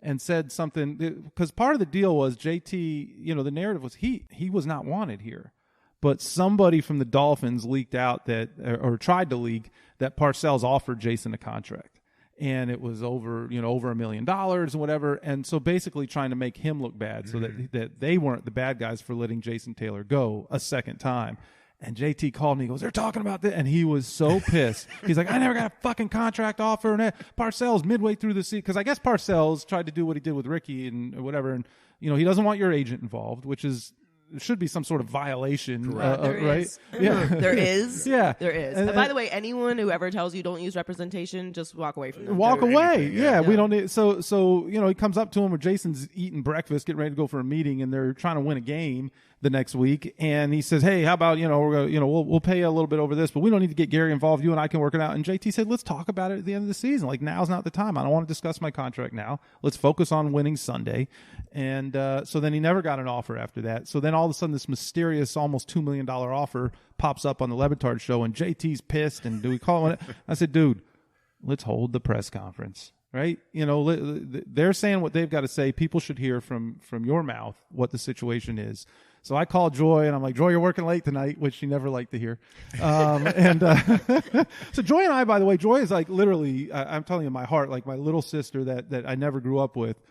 Speaker 1: and said something, because part of the deal was JT, the narrative was he was not wanted here. But somebody from the Dolphins leaked out that, or tried to leak, that Parcells offered Jason a contract. And it was over $1 million and whatever. And so basically trying to make him look bad so that they weren't the bad guys for letting Jason Taylor go a second time. And JT called me. He goes, they're talking about this. And he was so pissed. He's like, I never got a fucking contract offer. And Parcells midway through the season, because I guess Parcells tried to do what he did with Ricky and whatever. And, he doesn't want your agent involved, which should be some sort of violation, right?
Speaker 5: Is. Yeah, there is.
Speaker 1: Yeah,
Speaker 5: there is. And by the way, anyone who ever tells you don't use representation, just walk away from them.
Speaker 1: Walk away. Yeah, we don't need. So he comes up to him where Jason's eating breakfast, getting ready to go for a meeting, and they're trying to win a game the next week, and he says, "Hey, how about we're gonna, we'll pay you a little bit over this, but we don't need to get Gary involved. You and I can work it out." And JT said, "Let's talk about it at the end of the season. Like, now's not the time. I don't want to discuss my contract now. Let's focus on winning Sunday." And so then he never got an offer after that. So then all of a sudden, this mysterious, almost $2 million offer pops up on the Le Batard show, and JT's pissed. And do we call it? I said, "Dude, let's hold the press conference." Right? They're saying what they've got to say. People should hear from your mouth what the situation is. So I called Joy, and I'm like, "Joy, you're working late tonight," which she never liked to hear. So Joy and I, by the way, Joy is like literally, I'm telling you, my heart, like my little sister that I never grew up with.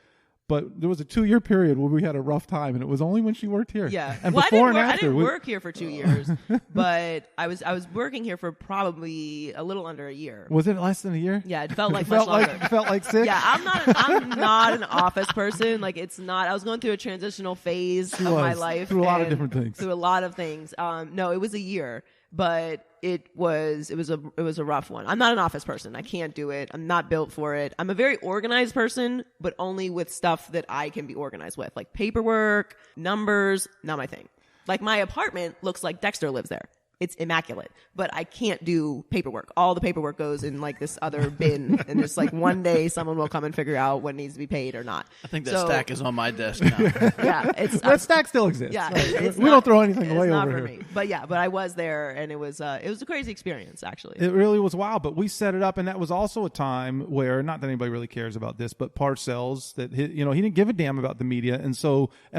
Speaker 1: But there was a 2-year period where we had a rough time, and it was only when she worked here.
Speaker 5: Yeah.
Speaker 1: And before and after.
Speaker 5: I didn't work here for 2 years, but I was working here for probably a little under a year.
Speaker 1: Was it less than a year?
Speaker 5: Yeah, it felt like much longer.
Speaker 1: Felt like 6?
Speaker 5: Yeah, I'm not an office person. Like, it's not. I was going through a transitional phase of my life.
Speaker 1: Through a lot of different things.
Speaker 5: Through a lot of things. No, it was a year, but it was a rough one. I'm not an office person. I can't do it. I'm not built for it. I'm a very organized person, but only with stuff that I can be organized with, like paperwork, numbers. Not my thing. Like, my apartment looks like Dexter lives there. It's immaculate, but I can't do paperwork. All the paperwork goes in like this other bin, and just like one day someone will come and figure out what needs to be paid or not.
Speaker 6: I think that stack is on my desk now.
Speaker 5: Yeah,
Speaker 1: that stack still exists.
Speaker 5: Yeah,
Speaker 1: we don't throw anything away over here.
Speaker 5: Me. But I was there, and it was a crazy experience, actually.
Speaker 1: It really was wild, but we set it up, and that was also a time where, not that anybody really cares about this, but Parcells, that he didn't give a damn about the media, and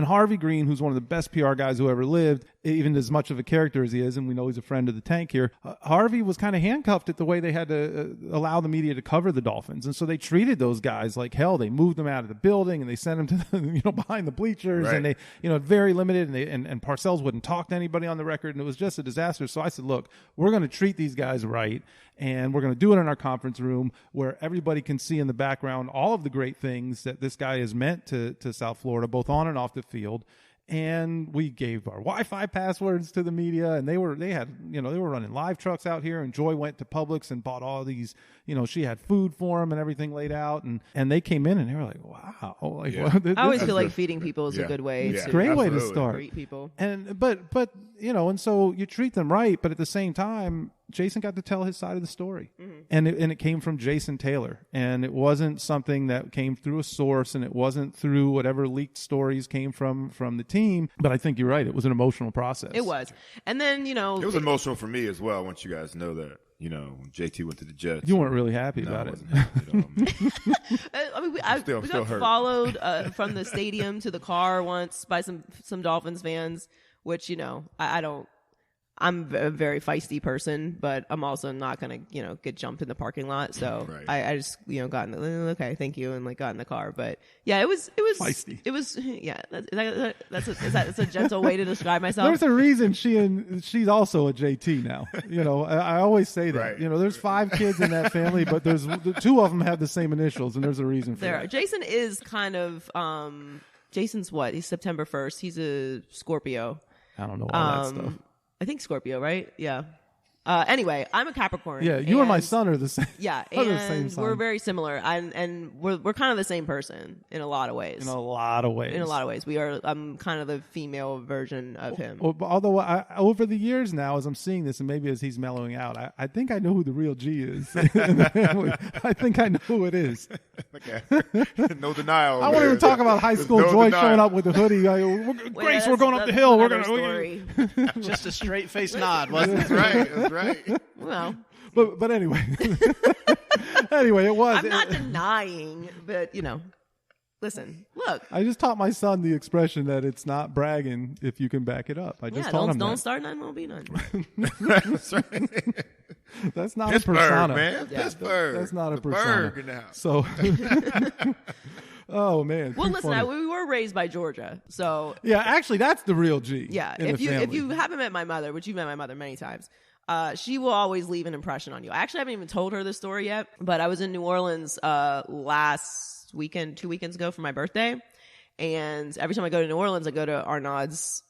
Speaker 1: Harvey Green, who's one of the best PR guys who ever lived, even as much of a character as he is, and we know he's a friend of the tank here, Harvey was kind of handcuffed at the way they had to allow the media to cover the Dolphins. And so they treated those guys like hell. They moved them out of the building, and they sent them to behind the bleachers, right. And they very limited, and Parcells wouldn't talk to anybody on the record, and it was just a disaster. So I said, look, we're going to treat these guys right, and we're going to do it in our conference room where everybody can see in the background all of the great things that this guy has meant to South Florida, both on and off the field. And we gave our Wi-Fi passwords to the media, and they were running live trucks out here, and Joy went to Publix and bought all these, she had food for them and everything laid out, and they came in and they were like, wow. Like,
Speaker 2: yeah.
Speaker 5: I always feel like feeding people is a good way
Speaker 1: it's a great way to start.
Speaker 5: Greet people.
Speaker 1: And but and so you treat them right, but at the same time, Jason got to tell his side of the story, and it came from Jason Taylor, and it wasn't something that came through a source, and it wasn't through whatever leaked stories came from the team. But I think you're right; it was an emotional process.
Speaker 5: It was, and then
Speaker 2: it was emotional for me as well. Once you guys know that, when JT went to the Jets,
Speaker 1: you weren't really happy about it.
Speaker 5: I mean, we got followed from the stadium to the car once by some Dolphins fans, which I don't. I'm a very feisty person, but I'm also not going to, get jumped in the parking lot. So
Speaker 2: Right.
Speaker 5: I just, got in the, okay, thank you. And got in the car. But yeah, it was
Speaker 1: Feisty.
Speaker 5: It was, yeah, that's a gentle way to describe myself.
Speaker 1: There's a reason she's also a JT now. I always say that.
Speaker 2: Right.
Speaker 1: There's 5 kids in that family, but there's 2 of them have the same initials, and there's a reason for that.
Speaker 5: Jason is kind of, Jason's what? He's September 1st. He's a Scorpio.
Speaker 1: I don't know all that stuff.
Speaker 5: I think Scorpio, right? Yeah. Anyway, I'm a Capricorn.
Speaker 1: Yeah, you and my son are the same.
Speaker 5: Yeah,
Speaker 1: are the
Speaker 5: and
Speaker 1: same sign.
Speaker 5: we're very similar, and we're kind of the same person in a lot of ways.
Speaker 1: In a lot of ways,
Speaker 5: we are. I'm kind of the female version of him.
Speaker 1: Although over the years now, as I'm seeing this, and maybe as he's mellowing out, I think I know who the real G is in the family. I think I know who it is.
Speaker 2: Okay. No denial.
Speaker 1: I won't even talk about high school Joy showing up with the hoodie. Grace, we're going up the hill. We're going
Speaker 5: to.
Speaker 6: Just a straight face nod, wasn't it?
Speaker 2: That's right.
Speaker 5: Well,
Speaker 1: but anyway, it was.
Speaker 5: I'm not denying, but listen, look.
Speaker 1: I just taught my son the expression that it's not bragging if you can back it up. I just taught him
Speaker 5: don't
Speaker 1: that.
Speaker 5: start none, won't be none.
Speaker 2: That's right.
Speaker 1: That's not
Speaker 2: Pittsburgh,
Speaker 1: a persona,
Speaker 2: man.
Speaker 5: Yeah.
Speaker 2: Pittsburgh.
Speaker 1: That's not a
Speaker 2: The
Speaker 1: persona.
Speaker 2: Berg in the house.
Speaker 1: So, oh man.
Speaker 5: Well,
Speaker 1: too
Speaker 5: listen,
Speaker 1: funny.
Speaker 5: we were raised by Georgia, so
Speaker 1: Yeah, actually, that's the real G.
Speaker 5: yeah.
Speaker 1: in
Speaker 5: If
Speaker 1: the
Speaker 5: you
Speaker 1: family.
Speaker 5: haven't met my mother, which you've met my mother many times, she will always leave an impression on you. I actually haven't even told her this story yet, but I was in New Orleans last weekend, 2 weekends ago for my birthday, and every time I go to New Orleans, I go to Arnaud's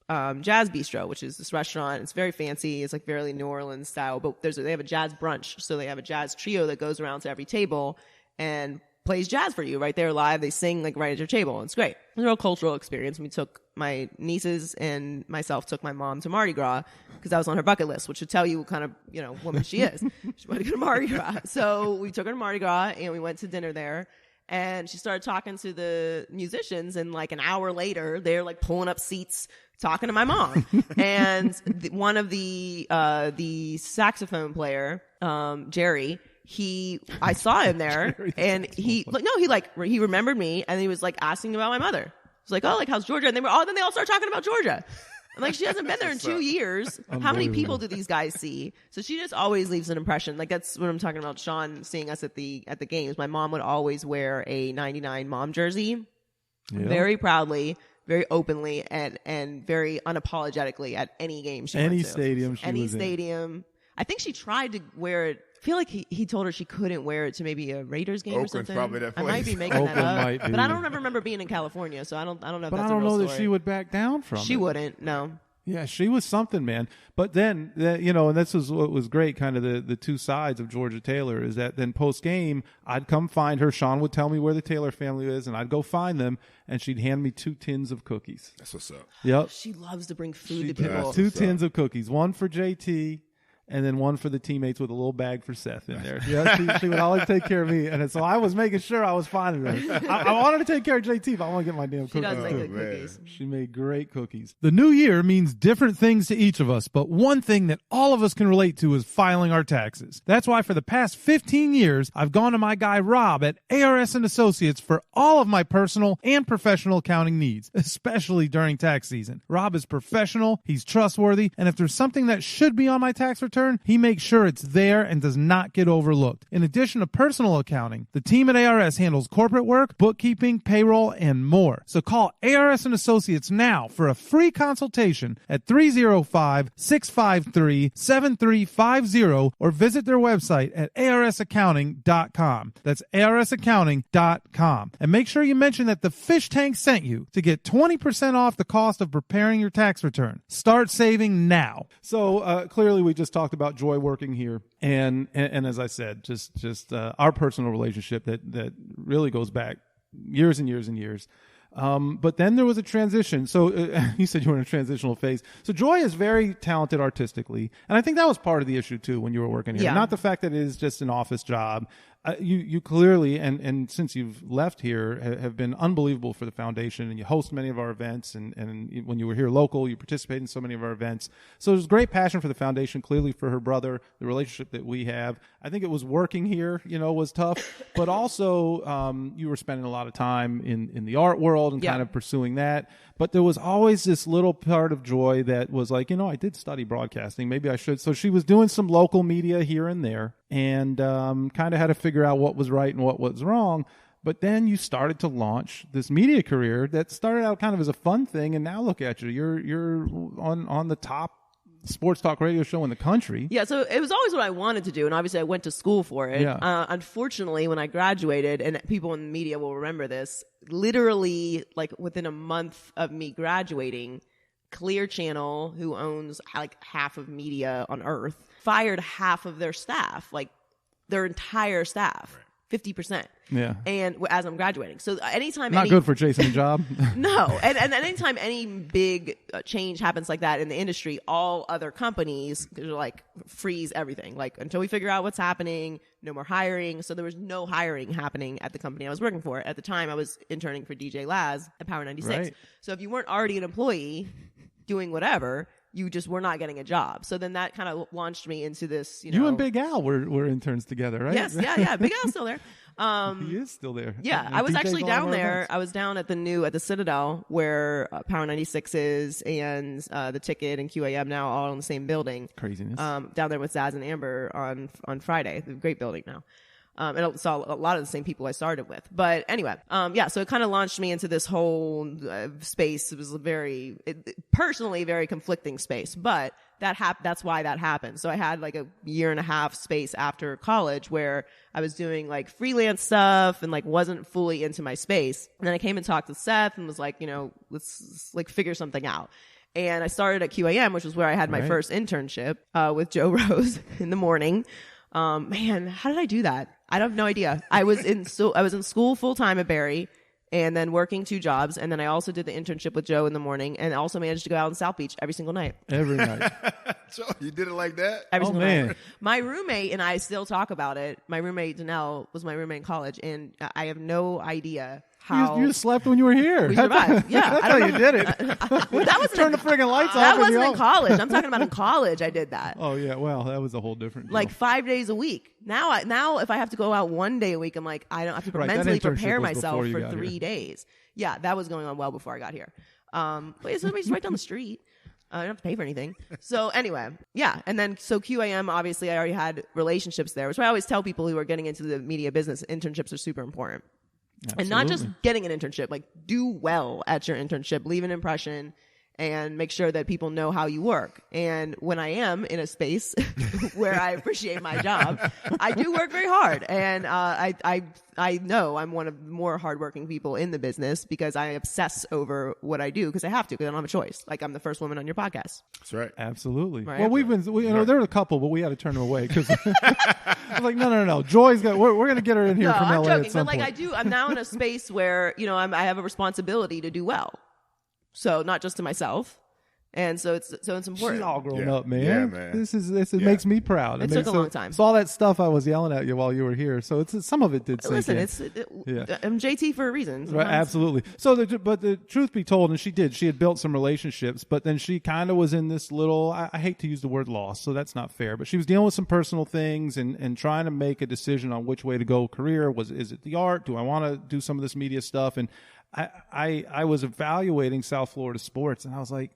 Speaker 5: Jazz Bistro, which is this restaurant. It's very fancy. It's like very New Orleans style, but they have a jazz brunch, so they have a jazz trio that goes around to every table and plays jazz for you right there live. They sing right at your table. It's great. It's a real cultural experience. We took my nieces and myself took my mom to Mardi Gras because that was on her bucket list, which should tell you what kind of woman she is. She wanted to go to Mardi Gras, so we took her to Mardi Gras and we went to dinner there. And she started talking to the musicians, and an hour later, they're pulling up seats, talking to my mom. And one of the saxophone player, Jerry, I saw him there, and he remembered me, and he was asking about my mother. He was oh, how's Georgia? And then they all started talking about Georgia. I'm she hasn't been there in 2 years. How many people do these guys see? So she just always leaves an impression. That's what I'm talking about. Sean seeing us at the games. My mom would always wear a 99 mom jersey, very proudly, very openly, and very unapologetically at any game she went to.
Speaker 1: Any
Speaker 5: stadium. I think she tried to wear it. I feel like he told her she couldn't wear it to maybe a Raiders game
Speaker 2: Oakland's
Speaker 5: or something.
Speaker 2: probably that
Speaker 5: I might
Speaker 2: place.
Speaker 5: be making that
Speaker 1: Oakland
Speaker 5: up,
Speaker 1: might be.
Speaker 5: but I don't ever remember being in California, so I don't know. If
Speaker 1: But
Speaker 5: that's
Speaker 1: I don't
Speaker 5: a real
Speaker 1: know
Speaker 5: story.
Speaker 1: that she would back down from
Speaker 5: She
Speaker 1: it.
Speaker 5: wouldn't. No.
Speaker 1: Yeah, she was something, man. But then, and this was what was great, kind of the two sides of Georgia Taylor, is that then post-game, I'd come find her. Sean would tell me where the Taylor family is, and I'd go find them, and she'd hand me 2 tins of cookies.
Speaker 2: That's what's up.
Speaker 1: Yep.
Speaker 5: She loves to bring food to
Speaker 2: does.
Speaker 5: people.
Speaker 1: 2 tins of cookies, one for JT, and then one for the teammates with a little bag for Seth in there. Yeah, she would always take care of me. And so I was making sure I was finding her. I wanted to take care of JT, but I want to get my damn cookies.
Speaker 5: She does make
Speaker 1: too.
Speaker 5: good cookies.
Speaker 1: She made great cookies. The new year means different things to each of us, but one thing that all of us can relate to is filing our taxes. That's why for the past 15 years, I've gone to my guy Rob at ARS & Associates for all of my personal and professional accounting needs, especially during tax season. Rob is professional, he's trustworthy, and if there's something that should be on my tax return, he makes sure it's there and does not get overlooked. In addition to personal accounting, the team at ARS handles corporate work, bookkeeping, payroll, and more. So call ARS & Associates now for a free consultation at 305-653-7350 or visit their website at arsaccounting.com. That's arsaccounting.com. And make sure you mention that the Fish Tank sent you to get 20% off the cost of preparing your tax return. Start saving now. So clearly we just talked about Joy working here, and as I said, just our personal relationship that really goes back years and years and years. But then there was a transition. So you said you were in a transitional phase. So Joy is very talented artistically, and I think that was part of the issue too when you were working here.
Speaker 5: Yeah.
Speaker 1: Not the fact that it is just an office job, you clearly, and since you've left here, have been unbelievable for the foundation, and you host many of our events, and when you were here local, you participate in so many of our events. So there's great passion for the foundation, clearly for her brother, the relationship that we have. I think it was working here, was tough, but also you were spending a lot of time in the art world and kind of pursuing that. But there was always this little part of Joy that was like, I did study broadcasting. Maybe I should. So she was doing some local media here and there, and kind of had to figure out what was right and what was wrong. But then you started to launch this media career that started out kind of as a fun thing, and now look at you. You're on the top sports talk radio show in the country.
Speaker 5: Yeah, so it was always what I wanted to do, and obviously I went to school for it.
Speaker 1: Yeah.
Speaker 5: Unfortunately, when I graduated, and people in the media will remember this, literally like within a month of me graduating, Clear Channel, who owns like half of media on Earth, fired half of their staff, like their entire staff. 50%.
Speaker 1: Yeah.
Speaker 5: And as I'm graduating. So anytime
Speaker 1: Not good for chasing a job.
Speaker 5: No. And anytime any big change happens like that in the industry, all other companies are like freeze everything. Like until we figure out what's happening, no more hiring. So there was no hiring happening at the company I was working for. At the time I was interning for DJ Laz at Power 96.
Speaker 1: Right.
Speaker 5: So if you weren't already an employee doing whatever, you just were not getting a job. So then that kind of launched me into this,
Speaker 1: You and Big Al were interns together, right?
Speaker 5: Yes, yeah. Big Al's still there.
Speaker 1: He is still there.
Speaker 5: Yeah,
Speaker 1: And
Speaker 5: I was
Speaker 1: DJs
Speaker 5: actually
Speaker 1: all of
Speaker 5: down
Speaker 1: our
Speaker 5: there.
Speaker 1: events.
Speaker 5: I was down at the Citadel where Power 96 is and the Ticket and QAM now all in the same building.
Speaker 1: Craziness.
Speaker 5: Down there with Zaz and Amber on Friday. The great building now. And I saw a lot of the same people I started with. But anyway, so it kind of launched me into this whole space. It was personally very conflicting space, but that's why that happened. So I had like a year and a half space after college where I was doing like freelance stuff and like wasn't fully into my space. And then I came and talked to Seth and was like, let's like figure something out. And I started at QAM, which was where I had my first internship with Joe Rose in the morning. Man, how did I do that? I have no idea. I was in school full time at Barry and then working 2 jobs. And then I also did the internship with Joe in the morning and also managed to go out in South Beach every single night.
Speaker 1: Every night.
Speaker 2: So you did it like that?
Speaker 5: Every single
Speaker 1: man.
Speaker 5: night. My roommate and I still talk about it. My roommate, Danelle, was my roommate in college. And I have no idea how.
Speaker 1: You just slept when you were here.
Speaker 5: We survived. Yeah.
Speaker 1: That's how you did it.
Speaker 5: That wasn't
Speaker 1: Turn the friggin' lights off.
Speaker 5: That
Speaker 1: in
Speaker 5: wasn't
Speaker 1: the
Speaker 5: in college. I'm talking about in college I did that.
Speaker 1: Oh, yeah. Well, that was a whole different deal.
Speaker 5: Like 5 days a week. Now if I have to go out 1 day a week, I'm like, I don't have to
Speaker 1: Right, that
Speaker 5: mentally
Speaker 1: internship
Speaker 5: prepare
Speaker 1: was
Speaker 5: myself
Speaker 1: before you
Speaker 5: for
Speaker 1: got
Speaker 5: 3
Speaker 1: here.
Speaker 5: days. Yeah, that was going on well before I got here. But somebody's right down the street. I don't have to pay for anything. So anyway, yeah. And then, so QAM, obviously I already had relationships there, which I always tell people who are getting into the media business, internships are super important.
Speaker 1: Absolutely.
Speaker 5: And not just getting an internship, like do well at your internship, leave an impression, and make sure that people know how you work. And when I am in a space where I appreciate my job, I do work very hard. And I know I'm one of the more hardworking people in the business because I obsess over what I do because I have to, because I don't have a choice. Like I'm the first woman on your podcast.
Speaker 2: That's right.
Speaker 1: Absolutely.
Speaker 5: Right.
Speaker 1: Well, there were a couple, but we had to turn them away because I was like, no. Joy's got. We're going to get her in here
Speaker 5: No,
Speaker 1: from
Speaker 5: I'm
Speaker 1: LA
Speaker 5: joking,
Speaker 1: at some
Speaker 5: but like
Speaker 1: point.
Speaker 5: I'm now in a space where I have a responsibility to do well. So not just to myself, and so it's important.
Speaker 1: She's all grown
Speaker 2: Yeah.
Speaker 1: up, man.
Speaker 2: Yeah, man.
Speaker 1: This makes me proud.
Speaker 5: It took a long time.
Speaker 1: So all that stuff I was yelling at you while you were here. So some of it did sink
Speaker 5: Listen,
Speaker 1: in.
Speaker 5: I'm JT for a reason.
Speaker 1: Right,
Speaker 5: Sometimes.
Speaker 1: absolutely. So, but the truth be told, and she had built some relationships, but then she kind of was in this little, I hate to use the word loss, so that's not fair, but she was dealing with some personal things and trying to make a decision on which way to go career. Is it the art? Do I want to do some of this media stuff? And I was evaluating South Florida sports, and I was like,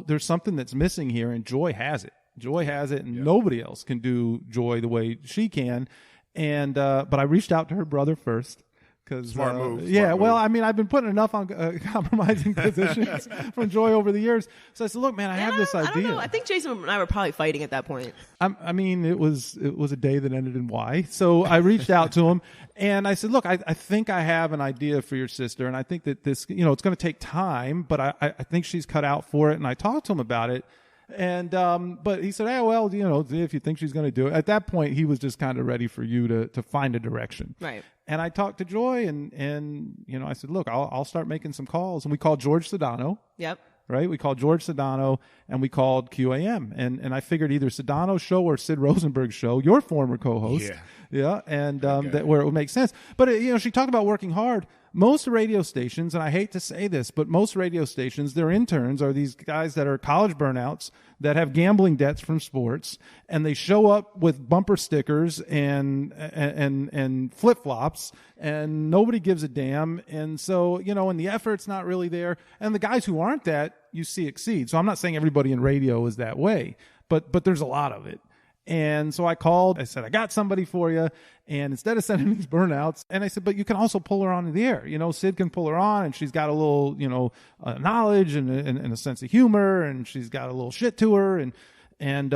Speaker 1: there's something that's missing here, and Joy has it. Joy has it, and nobody else can do Joy the way she can. And but I reached out to her brother first.
Speaker 2: Smart move.
Speaker 1: Yeah, well, I mean, I've been putting enough on compromising positions from Joy over the years. So I said, look, man, I have this idea.
Speaker 5: I don't know. I think Jason and I were probably fighting at that point.
Speaker 1: I mean, it was a day that ended in Y. So I reached out to him and I said, look, I think I have an idea for your sister. And I think that this, it's going to take time, but I think she's cut out for it. And I talked to him about it. And, but he said, hey, well, if you think she's going to do it. At that point, he was just kind of ready for you to find a direction.
Speaker 5: Right.
Speaker 1: And I talked to Joy and I said, look, I'll start making some calls. And we called George Sedano.
Speaker 5: Yep.
Speaker 1: right? We called George Sedano and we called QAM. And I figured either Sedano's show or Sid Rosenberg's show, your former co-host. Yeah. And that where it would make sense. But, she talked about working hard. Most radio stations, and I hate to say this, but most radio stations, their interns are these guys that are college burnouts that have gambling debts from sports, and they show up with bumper stickers and flip-flops, and nobody gives a damn. And so, and the effort's not really there. And the guys who aren't that, you see exceed. So I'm not saying everybody in radio is that way, but there's a lot of it. And so I called, I said, I got somebody for you. And instead of sending these burnouts, and I said, but you can also pull her on in the air. Sid can pull her on, and she's got a little, knowledge and a sense of humor, and she's got a little shit to her. And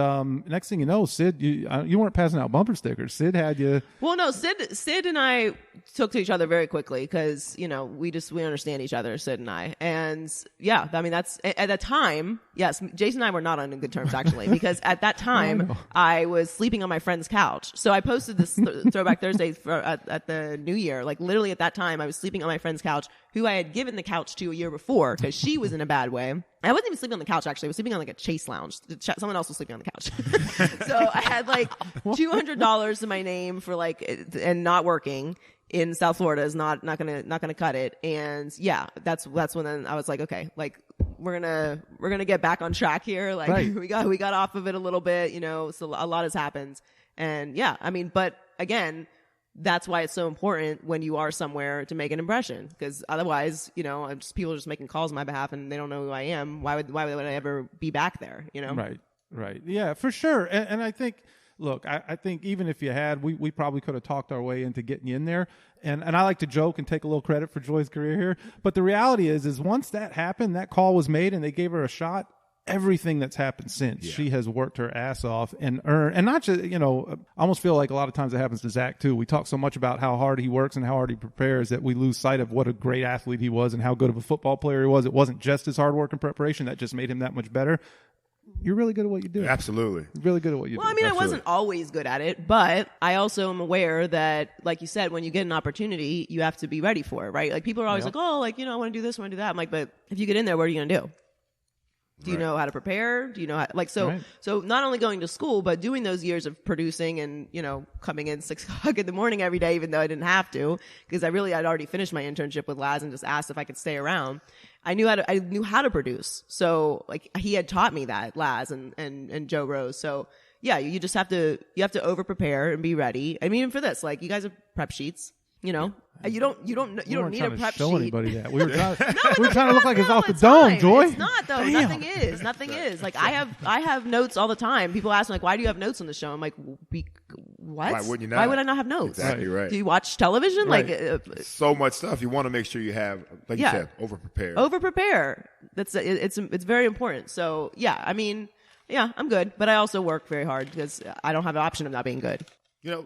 Speaker 1: next thing you know, Sid, you weren't passing out bumper stickers. Sid had you. Well, no,
Speaker 5: Sid and I took to each other very quickly because, we understand each other, Sid and I. And yeah, I mean, that's at that time. Yes, Jason and I were not on good terms actually, because at that time I was sleeping on my friend's couch. So I posted this Throwback Thursday at the New Year. Like literally at that time I was sleeping on my friend's couch, who I had given the couch to a year before because she was in a bad way. I wasn't even sleeping on the couch, actually. I was sleeping on like a Chase lounge. Someone else was sleeping on the couch. So I had like $200 in my name for and not working in South Florida is not gonna cut it. And yeah, that's when then I was like, okay, like we're gonna get back on track here. Like right. we got off of it a little bit, so a lot has happened. And yeah, I mean, but again, that's why it's so important when you are somewhere to make an impression, because otherwise, people are just making calls on my behalf and they don't know who I am. Why would I ever be back there?
Speaker 1: Right. Yeah, for sure. And I think, look, I think even if you had, we probably could have talked our way into getting you in there. And I like to joke and take a little credit for Joy's career here. But the reality is once that happened, that call was made and they gave her a shot, everything that's happened since, she has worked her ass off and earned, and not just, I almost feel like a lot of times it happens to Zach too. We talk so much about how hard he works and how hard he prepares that we lose sight of what a great athlete he was and how good of a football player he was. It wasn't just his hard work and preparation that just made him that much better. You're really good at what you do.
Speaker 2: Absolutely.
Speaker 1: You're really good at what you do.
Speaker 5: Well, I mean, I wasn't always good at it, but I also am aware that, like you said, when you get an opportunity, you have to be ready for it, right? Like people are always like, oh, like, I want to do this, I want to do that. I'm like, but if you get in there, what are you going to do? Do you know how to prepare? Do you know how, so not only going to school, but doing those years of producing and, coming in 6 o'clock in the morning every day, even though I didn't have to, because I'd already finished my internship with Laz and just asked if I could stay around. I knew how to produce. So like he had taught me that, Laz and Joe Rose. So yeah, you just have to over prepare and be ready. I mean, for this, like you guys have prep sheets, you don't need a prep
Speaker 1: show
Speaker 5: sheet.
Speaker 1: Anybody that we were trying, we were trying to look like it's off the dome, Joy.
Speaker 5: It's not though. Damn. Nothing is. Like I have notes all the time. People ask me like, why do you have notes on the show? I'm like, what?
Speaker 2: Why wouldn't you not?
Speaker 5: Why would I not have notes?
Speaker 2: Exactly right.
Speaker 5: Do you watch television?
Speaker 2: Right. Like so much stuff. You want to make sure you have, like you said, over prepare. It's very important. So yeah, I mean, yeah, I'm good, but I also work very hard because I don't have an option of not being good.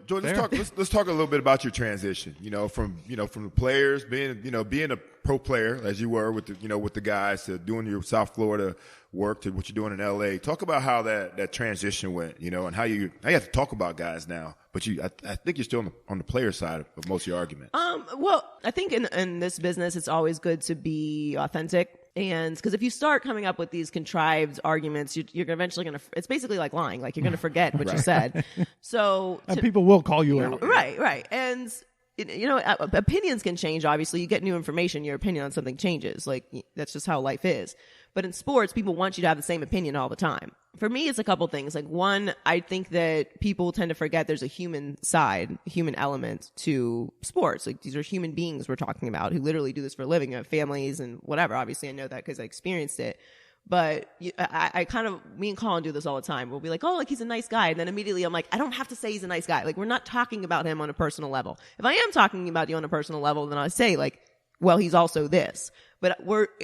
Speaker 2: Joy, let's talk a little bit about your transition. From the players being a pro player as you were with the guys to doing your South Florida work to what you're doing in LA. Talk about how that transition went, and how you have to talk about guys now, but I think you're still on the player side of most of your arguments.
Speaker 5: Well, I think in this business, it's always good to be authentic. And because if you start coming up with these contrived arguments, you're eventually going to, it's basically like lying. Like you're going to forget what you said. So,
Speaker 1: and people will call you out.
Speaker 5: Right. And, opinions can change. Obviously you get new information. Your opinion on something changes. Like that's just how life is. But in sports, people want you to have the same opinion all the time. For me, it's a couple things. Like one, I think that people tend to forget there's a human side, human element to sports. Like these are human beings we're talking about who literally do this for a living, have families and whatever. Obviously, I know that because I experienced it. But I kind of, me and Colin do this all the time. We'll be like, oh, like he's a nice guy. And then immediately I'm like, I don't have to say he's a nice guy. Like we're not talking about him on a personal level. If I am talking about you on a personal level, then I say like, well, he's also this. But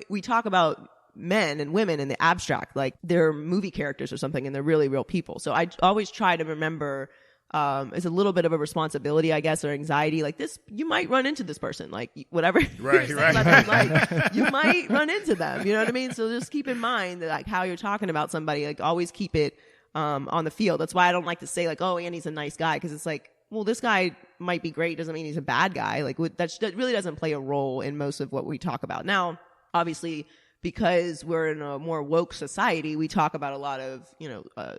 Speaker 5: we talk about men and women in the abstract, like they're movie characters or something and they're really real people. So I always try to remember, it's a little bit of a responsibility, I guess, or anxiety. Like this, you might run into this person, like whatever.
Speaker 2: Right.
Speaker 5: Like, you might run into them. You know what I mean? So just keep in mind that like how you're talking about somebody, like always keep it, on the field. That's why I don't like to say like, oh, Andy's a nice guy. Cause it's like, well, this guy might be great. Doesn't mean he's a bad guy. Like that really doesn't play a role in most of what we talk about. Now, obviously, because we're in a more woke society, we talk about a lot of,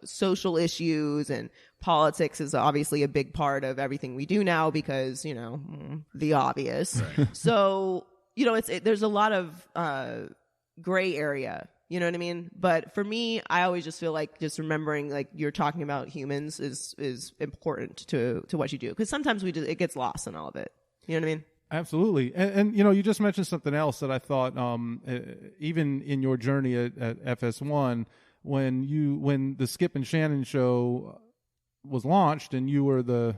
Speaker 5: social issues, and politics is obviously a big part of everything we do now because, the obvious. Right. So, there's a lot of gray area. You know what I mean? But for me, I always just feel like just remembering like you're talking about humans is important to what you do. Because sometimes it gets lost in all of it. You know what I mean?
Speaker 1: Absolutely. And you just mentioned something else that I thought, even in your journey at FS1, when the Skip and Shannon show was launched and you were the,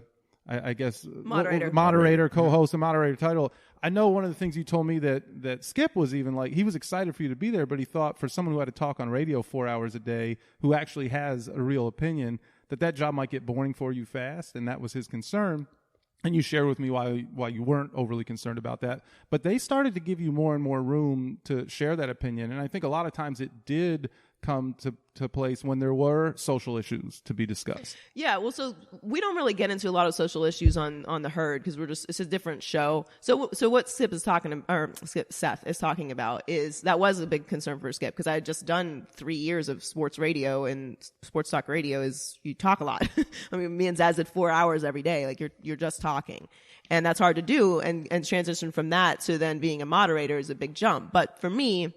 Speaker 1: I guess, moderator, co-host, and moderator title. I know one of the things you told me that Skip was even like, he was excited for you to be there, but he thought for someone who had to talk on radio 4 hours a day, who actually has a real opinion, that job might get boring for you fast, and that was his concern. And you shared with me why you weren't overly concerned about that. But they started to give you more and more room to share that opinion. And I think a lot of times it did come to place when there were social issues to be discussed.
Speaker 5: Yeah, well, so we don't really get into a lot of social issues on the herd because it's a different show. So what Seth is talking about is that was a big concern for Skip because I had just done 3 years of sports radio, and sports talk radio is you talk a lot. I mean, me and Zaz did 4 hours every day. Like you're just talking, and that's hard to do. And transition from that to then being a moderator is a big jump. But for me,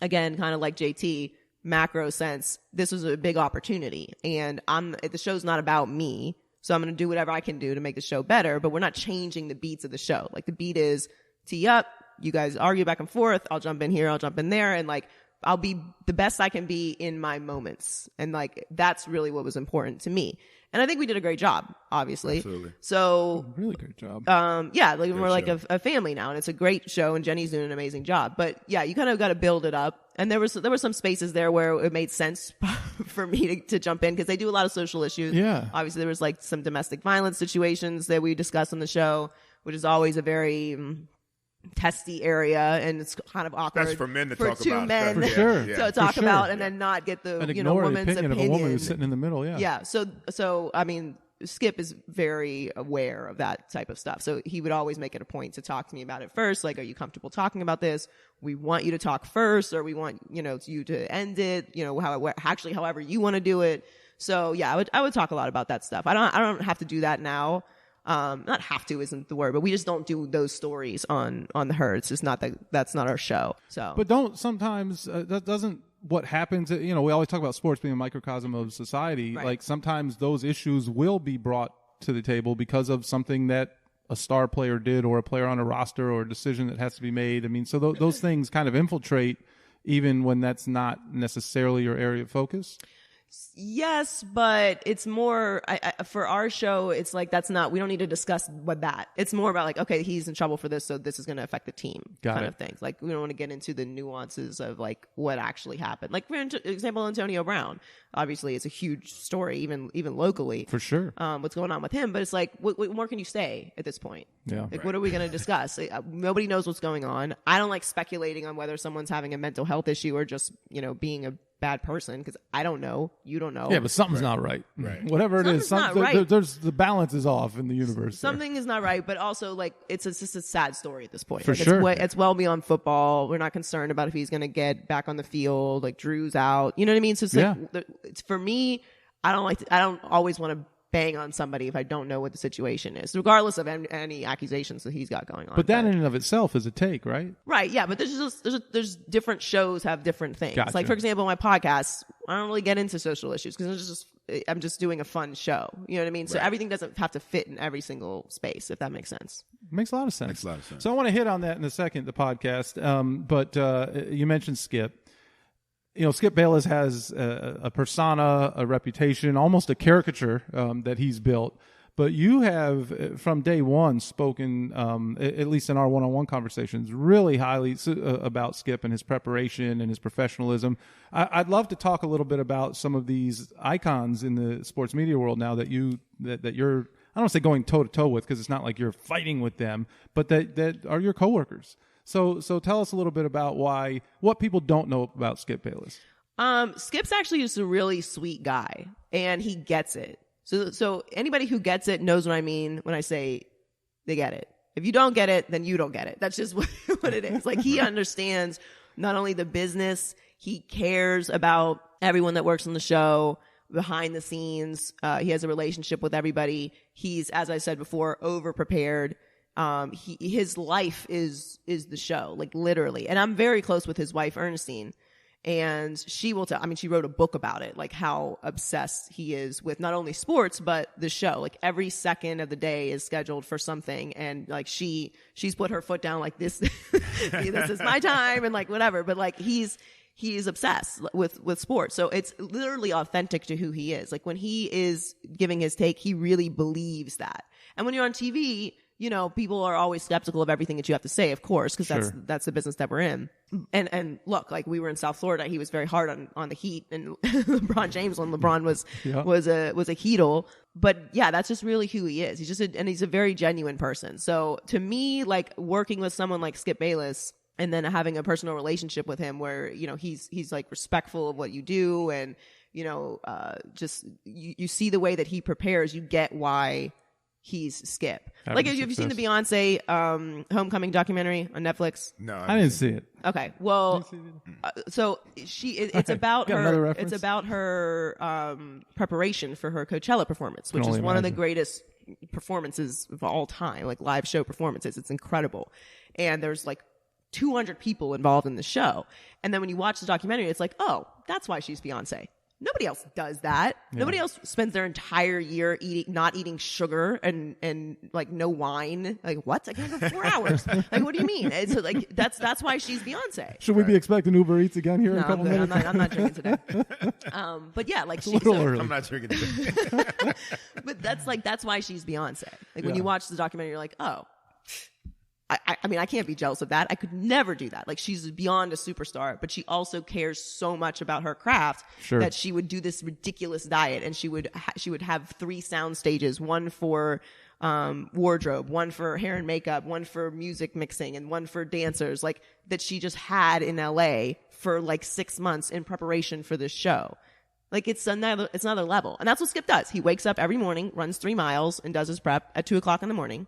Speaker 5: again, kind of like JT. Macro sense, this was a big opportunity, and the show's not about me, so I'm going to do whatever I can do to make the show better, but we're not changing the beats of the show. Like the beat is tee up, you guys argue back and forth, I'll jump in here, I'll jump in there, and like I'll be the best I can be in my moments, and like that's really what was important to me. And I think we did a great job, obviously.
Speaker 2: Absolutely.
Speaker 5: So
Speaker 1: really great job.
Speaker 5: Yeah, like we're like a family now, and it's a great show, and Jenny's doing an amazing job. But yeah, you kind of got to build it up. And there were some spaces there where it made sense for me to jump in because they do a lot of social issues.
Speaker 1: Yeah.
Speaker 5: Obviously, there was like some domestic violence situations that we discussed on the show, which is always a very testy area, and it's kind of awkward.
Speaker 2: That's for men to
Speaker 5: for
Speaker 2: talk
Speaker 5: two
Speaker 2: about.
Speaker 5: men
Speaker 1: For sure.
Speaker 5: to talk about, and then not get the
Speaker 1: and ignore
Speaker 5: woman's
Speaker 1: the opinion of a woman who's sitting in the middle. Yeah.
Speaker 5: Yeah. So I mean, Skip is very aware of that type of stuff. So he would always make it a point to talk to me about it first. Like, are you comfortable talking about this? We want you to talk first, or we want, you to end it, however you want to do it. So yeah, I would talk a lot about that stuff. I don't have to do that now. Not have to isn't the word, but we just don't do those stories on the herd. It's just that's not our show. So,
Speaker 1: but don't sometimes that doesn't. What happens, we always talk about sports being a microcosm of society.
Speaker 5: Right.
Speaker 1: Like sometimes those issues will be brought to the table because of something that a star player did, or a player on a roster, or a decision that has to be made. I mean, so those things kind of infiltrate even when that's not necessarily your area of focus.
Speaker 5: Yes, but it's more for our show. It's like we don't need to discuss that. It's more about like, okay, he's in trouble for this, so this is going to affect the team, of things. Like we don't want to get into the nuances of like what actually happened. Like for example, Antonio Brown. Obviously, it's a huge story, even locally.
Speaker 1: For sure.
Speaker 5: What's going on with him? But it's like, what more can you say at this point?
Speaker 1: Yeah.
Speaker 5: Like, what are we going to discuss? Like, nobody knows what's going on. I don't like speculating on whether someone's having a mental health issue or just being a bad person, because I don't know. You don't know.
Speaker 1: Yeah, but something's not right.
Speaker 2: Right.
Speaker 1: Whatever it is, there's the balance is off in the universe.
Speaker 5: Something is not right, but also like it's just a sad story at this point.
Speaker 1: For
Speaker 5: like,
Speaker 1: sure.
Speaker 5: It's well beyond football. We're not concerned about if he's going to get back on the field. Like Drew's out. You know what I mean? So it's like, it's for me. I don't always want to bang on somebody if I don't know what the situation is, regardless of any accusations that he's got going on.
Speaker 1: But that in and of itself is a take, right?
Speaker 5: Right, yeah, but there's different shows have different things.
Speaker 1: Gotcha.
Speaker 5: Like, for example, my podcast, I don't really get into social issues because I'm just doing a fun show. You know what I mean? So everything doesn't have to fit in every single space, if that makes sense.
Speaker 1: Makes a lot of sense. So I want to hit on that in a second, the podcast. But you mentioned Skip. Skip Bayless has a persona, a reputation, almost a caricature that he's built. But you have, from day one, spoken, at least in our one-on-one conversations, really highly about Skip and his preparation and his professionalism. I'd love to talk a little bit about some of these icons in the sports media world now that you're, I don't want to say going toe-to-toe with, because it's not like you're fighting with them, but that are your coworkers. So tell us a little bit about what people don't know about Skip Bayless.
Speaker 5: Skip's actually just a really sweet guy, and he gets it. So anybody who gets it knows what I mean when I say they get it. If you don't get it, then you don't get it. That's just what it is. Like, he understands not only the business, he cares about everyone that works on the show behind the scenes. He has a relationship with everybody. He's, as I said before, over prepared. His life is the show, like literally. And I'm very close with his wife, Ernestine. And she will tell, I mean, she wrote a book about it, like how obsessed he is with not only sports, but the show. Like every second of the day is scheduled for something. And like she's put her foot down like this, this is my time and like whatever. But like he's obsessed with sports. So it's literally authentic to who he is. Like when he is giving his take, he really believes that. And when you're on TV, you know, people are always skeptical of everything that you have to say, of course, because that's the business that we're in. And look, like we were in South Florida, he was very hard on the Heat, and LeBron James when LeBron was a Heatle. But yeah, that's just really who he is. He's a very genuine person. So to me, like working with someone like Skip Bayless and then having a personal relationship with him where, you know, he's like respectful of what you do, and you know, just you see the way that he prepares, you get why he's Skip. Like, have you seen the Beyonce Homecoming documentary on Netflix?
Speaker 2: No,
Speaker 1: I didn't see it.
Speaker 5: Okay, well, so it's about her. It's about her preparation for her Coachella performance, which is one of the greatest performances of all time, like live show performances. It's incredible, and there's like 200 people involved in the show. And then when you watch the documentary, it's like, oh, that's why she's Beyonce. Nobody else does that. Yeah. Nobody else spends their entire year not eating sugar and like no wine. Like what? I can't go 4 hours. Like what do you mean? It's like that's why she's Beyonce.
Speaker 1: Should we be expecting Uber Eats again here in a couple minutes?
Speaker 5: I'm not drinking today. But yeah, like she's
Speaker 2: I'm not drinking today.
Speaker 5: But that's why she's Beyonce. Like when you watch the documentary, you're like, oh. I mean, I can't be jealous of that. I could never do that. Like, she's beyond a superstar, but she also cares so much about her craft that she would do this ridiculous diet, and she would have 3 sound stages, one for wardrobe, one for hair and makeup, one for music mixing, and one for dancers, like that she just had in LA for like 6 months in preparation for this show. Like it's another level, and that's what Skip does. He wakes up every morning, runs 3 miles, and does his prep at 2:00 in the morning.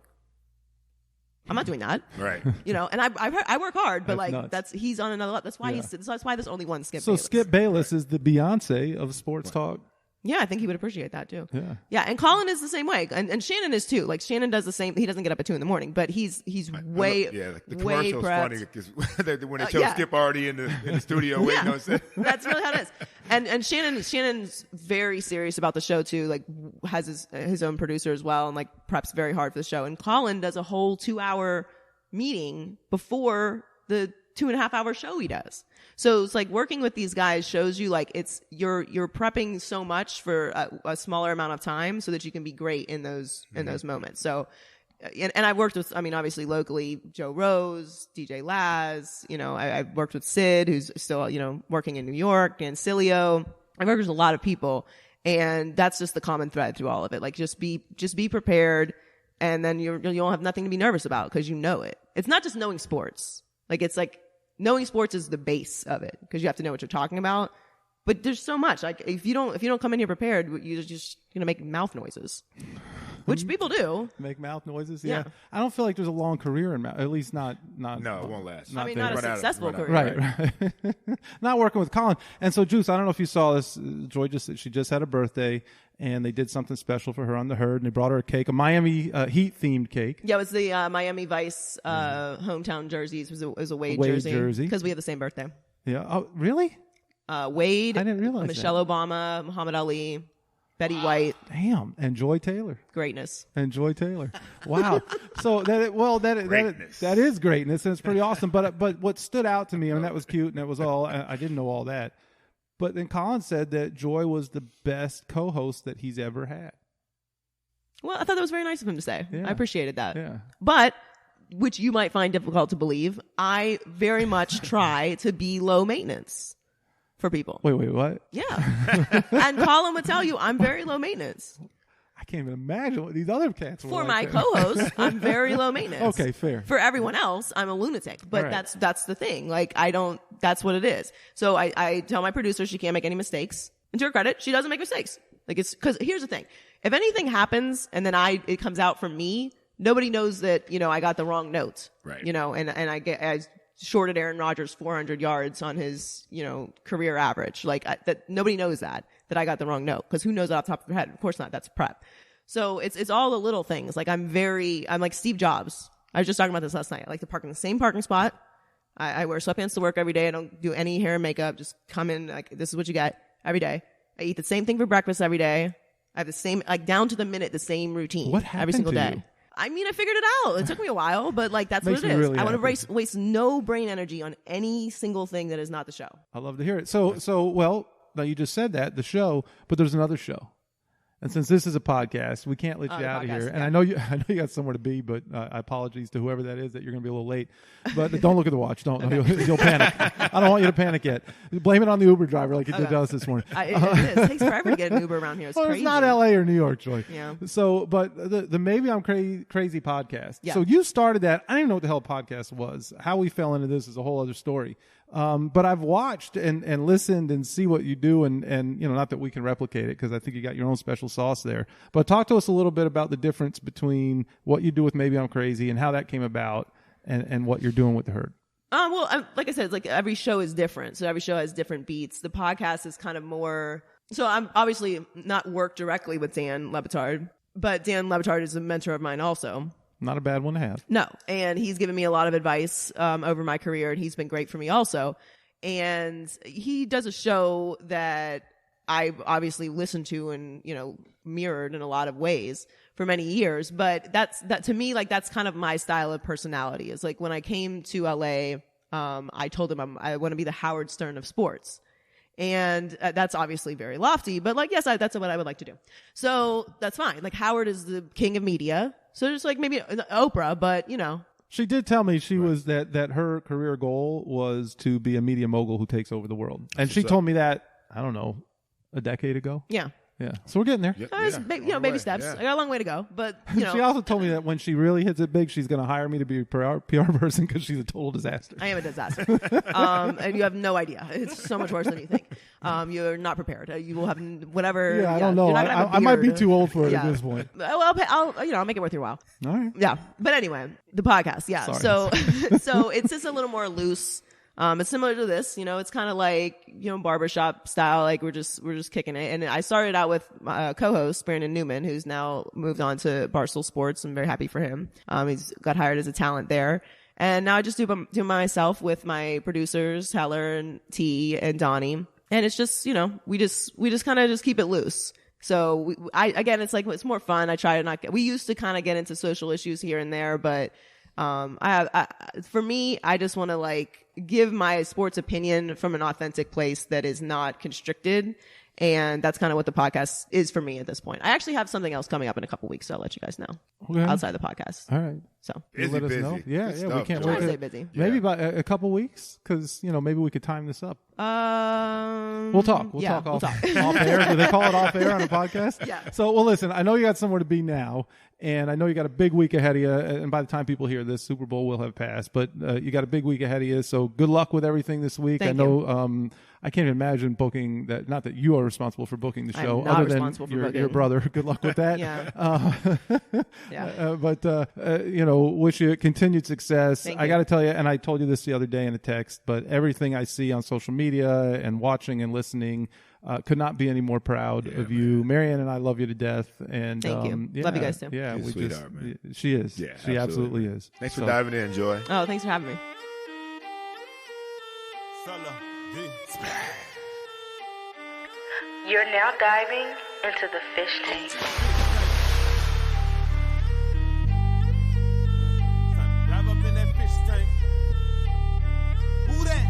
Speaker 5: I'm not doing that.
Speaker 2: Right.
Speaker 5: You know, and I work hard, but like
Speaker 1: nuts.
Speaker 5: he's on another level. That's why that's why there's only one Skip
Speaker 1: So
Speaker 5: Bayless.
Speaker 1: Skip Bayless is the Beyonce of sports talk.
Speaker 5: Yeah, I think he would appreciate that too.
Speaker 1: Yeah.
Speaker 5: Yeah, and Colin is the same way. And Shannon is too. Like Shannon does the same. He doesn't get up at 2 a.m, but he's way
Speaker 2: the
Speaker 5: way
Speaker 2: commercial's
Speaker 5: prepped.
Speaker 2: funny because when they show Skip already in the studio waiting on set.
Speaker 5: That's really how it is. And Shannon's very serious about the show too. Like has his own producer as well, and like preps very hard for the show. And Colin does a whole 2-hour meeting before the 2.5-hour show he does. So it's like working with these guys shows you like you're prepping so much for a smaller amount of time so that you can be great in those moments. So and I've worked with, I mean, obviously locally, Joe Rose, DJ Laz, you know, I've worked with Sid, who's still, you know, working in New York, and Cilio. I've worked with a lot of people, and that's just the common thread through all of it. Like just be prepared, and then you'll have nothing to be nervous about because you know it. It's not just knowing sports. Like it's like knowing sports is the base of it because you have to know what you're talking about. But there's so much. Like if you don't come in here prepared, you're just gonna make mouth noises, which people do.
Speaker 1: Make mouth noises. Yeah. I don't feel like there's a long career in mouth. At least not.
Speaker 2: No, it won't last.
Speaker 5: Not a successful career.
Speaker 1: Right. Not working with Colin. And so, Juice, I don't know if you saw this. Joy she just had a birthday, and they did something special for her on the Herd, and they brought her a cake, a Miami Heat themed cake.
Speaker 5: Yeah, it was the Miami Vice hometown jerseys. It was a Wade jersey because we have the same birthday.
Speaker 1: Yeah. Oh, really?
Speaker 5: Wade,
Speaker 1: I didn't realize
Speaker 5: Michelle Obama, Muhammad Ali, Betty White.
Speaker 1: Damn, and Joy Taylor.
Speaker 5: Greatness.
Speaker 1: And Joy Taylor. Wow. So that is greatness, and it's pretty awesome. But what stood out to me, I mean, that was cute, and that was all. I didn't know all that. But then Colin said that Joy was the best co-host that he's ever had.
Speaker 5: Well, I thought that was very nice of him to say.
Speaker 1: Yeah.
Speaker 5: I appreciated that.
Speaker 1: Yeah. But
Speaker 5: which you might find difficult to believe, I very much try to be low maintenance for people.
Speaker 1: Wait, what?
Speaker 5: Yeah. And Colin would tell you, I'm very low maintenance.
Speaker 1: I can't even imagine what these other cats were
Speaker 5: For
Speaker 1: like.
Speaker 5: my co-host, I'm very low maintenance.
Speaker 1: Okay, fair.
Speaker 5: For everyone else, I'm a lunatic. But
Speaker 1: right.
Speaker 5: that's the thing. Like, that's what it is. So I tell my producer she can't make any mistakes. And to her credit, she doesn't make mistakes. Like, it's, cause here's the thing. If anything happens and then it comes out from me, nobody knows that, you know, I got the wrong notes.
Speaker 2: Right.
Speaker 5: You know, and I shorted Aaron Rodgers 400 yards on his, career average. Like that, nobody knows that I got the wrong note, because who knows that off the top of their head? Of course not. That's prep. So it's all the little things. Like I'm like Steve Jobs. I was just talking about this last night. I like to park in the same parking spot. I wear sweatpants to work every day. I don't do any hair and makeup. Just come in, like, this is what you get every day. I eat the same thing for breakfast every day. I have the same, like, down to the minute, the same routine.
Speaker 1: What happened
Speaker 5: every single
Speaker 1: to
Speaker 5: day.
Speaker 1: you?
Speaker 5: I mean, I figured it out. It took me a while, but like that's what
Speaker 1: Makes
Speaker 5: it
Speaker 1: me
Speaker 5: is.
Speaker 1: really
Speaker 5: I want
Speaker 1: happy.
Speaker 5: to waste no brain energy on any single thing that is not the show.
Speaker 1: I love to hear it. So well, now you just said that, the show, but there's another show. And since this is a podcast, we can't let you out of here. And
Speaker 5: yeah.
Speaker 1: I know you got somewhere to be, but apologies to whoever that is that you're going to be a little late. But don't look at the watch. Don't. You'll panic. I don't want you to panic yet. Blame it on the Uber driver like you did to us this morning.
Speaker 5: It takes forever to get an Uber around here. It's
Speaker 1: Well,
Speaker 5: crazy.
Speaker 1: it's not L.A. or New York, Joy.
Speaker 5: Yeah.
Speaker 1: So, but the Maybe I'm Crazy podcast.
Speaker 5: Yeah.
Speaker 1: So you started that. I didn't even know what the hell a podcast was. How we fell into this is a whole other story. But I've watched and listened and see what you do, and not that we can replicate it, because I think you got your own special sauce there. But talk to us a little bit about the difference between what you do with Maybe I'm Crazy and how that came about, and what you're doing with the herd.
Speaker 5: Well, like I said, it's like every show is different. So every show has different beats. The podcast is kind of more. So I'm obviously not work directly with Dan Le Batard, but Dan Le Batard is a mentor of mine also.
Speaker 1: Not a bad one to have.
Speaker 5: No. And he's given me a lot of advice over my career, and he's been great for me also. And he does a show that I obviously listened to and, mirrored in a lot of ways for many years. But that to me, like, that's kind of my style of personality. It's like when I came to LA, I told him I want to be the Howard Stern of sports. And that's obviously very lofty, but like, yes, that's what I would like to do. So that's fine. Like, Howard is the king of media. So just like maybe Oprah, but
Speaker 1: She did tell me she was that her career goal was to be a media mogul who takes over the world. And she told me that, I don't know, a decade ago.
Speaker 5: Yeah.
Speaker 1: Yeah. So we're getting there.
Speaker 5: Baby steps.
Speaker 1: Yeah.
Speaker 5: I got a long way to go, but
Speaker 1: She also told me that when she really hits it big, she's going to hire me to be a PR person, because she's a total disaster.
Speaker 5: I am a disaster. And you have no idea. It's so much worse than you think. You're not prepared. You will have whatever.
Speaker 1: Yeah, I don't know.
Speaker 5: You're not gonna have a
Speaker 1: I might be
Speaker 5: beard.
Speaker 1: too old for it
Speaker 5: Yeah.
Speaker 1: at this point.
Speaker 5: Well, I'll make it worth your while.
Speaker 1: All right.
Speaker 5: Yeah. But anyway, the podcast. Yeah.
Speaker 1: Sorry.
Speaker 5: So it's just a little more loose. It's similar to this, it's kind of like, barbershop style. Like we're just kicking it. And I started out with my co-host, Brandon Newman, who's now moved on to Barstool Sports. I'm very happy for him. He's got hired as a talent there. And now I just do myself with my producers, Heller and T and Donnie. And it's just, we just kind of just keep it loose. So it's like, it's more fun. I try to we used to kind of get into social issues here and there, but for me, I just want to like give my sports opinion from an authentic place that is not constricted. And that's kind of what the podcast is for me at this point. I actually have something else coming up in a couple weeks, so I'll let you guys know outside the podcast.
Speaker 1: All right.
Speaker 5: So
Speaker 2: Busy,
Speaker 1: let us
Speaker 2: busy.
Speaker 1: know. Yeah,
Speaker 2: Good
Speaker 1: we
Speaker 2: stuff,
Speaker 1: can't
Speaker 2: Joy.
Speaker 1: wait.
Speaker 5: Try to stay busy.
Speaker 1: Maybe about a couple weeks, because maybe we could time this up.
Speaker 5: We'll
Speaker 1: talk. We'll talk off
Speaker 5: talk.
Speaker 1: air. Do they call it off air on a podcast?
Speaker 5: Yeah.
Speaker 1: So, well, listen, I know you got somewhere to be now, and I know you got a big week ahead of you. And by the time people hear this, Super Bowl will have passed. But you got a big week ahead of you. So good luck with everything this week.
Speaker 5: Thank
Speaker 1: I know. I can't even imagine booking that. Not that you are responsible for booking the show,
Speaker 5: I'm not
Speaker 1: other
Speaker 5: responsible
Speaker 1: than
Speaker 5: for
Speaker 1: your
Speaker 5: booking.
Speaker 1: brother. Good luck with that.
Speaker 5: Yeah.
Speaker 1: But wish you continued success.
Speaker 5: Thank
Speaker 1: I
Speaker 5: you.
Speaker 1: got to tell you, and I told you this the other day in a text, but everything I see on social media and watching and listening, could not be any more proud of you. Marianne and I love you to death. And
Speaker 5: Thank you. Love you guys too.
Speaker 1: Yeah,
Speaker 2: She's a
Speaker 1: we
Speaker 2: sweetheart, man.
Speaker 1: she is.
Speaker 2: Yeah,
Speaker 1: she absolutely is.
Speaker 2: Thanks for
Speaker 1: So,
Speaker 2: diving in, Joy.
Speaker 5: Oh, thanks for having me.
Speaker 3: You're now diving into the fish tank.
Speaker 4: Dive up in that fish tank. Who that?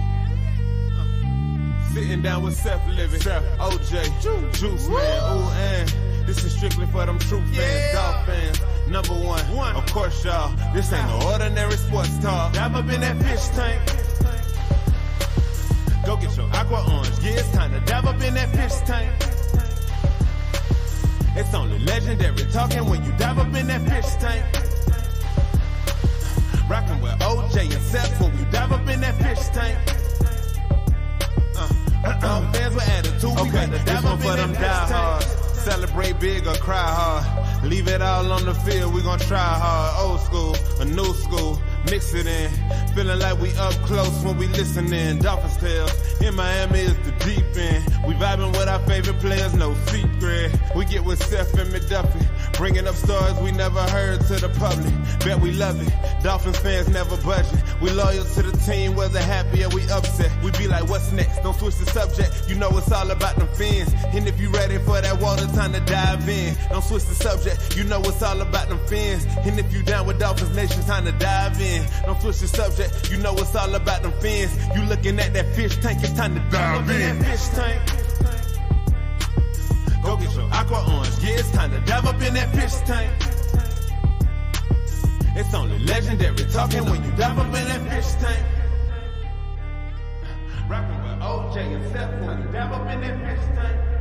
Speaker 4: Sitting down with Seth Living, OJ, Juice Man, ooh, and this is strictly for them true fans, Dolphins, number one. Of course, y'all, this ain't no ordinary sports talk. Dive up in that fish tank. Go get your aqua orange. Yeah, it's time to dive up in that fish tank. It's only legendary talking when you dive up in that fish tank. Rockin' with OJ and Seth when we dive up in that fish tank. Fans with attitude, we got to dive up in that fish tank. Celebrate big or cry hard. Leave it all on the field, we gon' try hard. Old school, a new school. mix it in. Feeling like we up close when we listening. Dolphins Tales, in Miami is the deep end. We vibing with our favorite players, no secret. We get with Seth and McDuffie, bringing up stories we never heard to the public. Bet we love it, Dolphins fans never budging. We loyal to the team, whether happy or we upset. We be like, what's next? Don't switch the subject, you know it's all about them fins. And if you ready for that water, time to dive in. Don't switch the subject, you know it's all about them fins. And if you down with Dolphins Nation, time to dive in. Don't switch the subject, you know it's all about them fins. You looking at that fish tank, it's time to dive in. That fish tank. Go get your aqua orange, yeah, it's time to dive up in that fish tank. It's only legendary talking when you dive up in that fish tank. Rockin' with OJ and Seth when you dive up in that fish tank.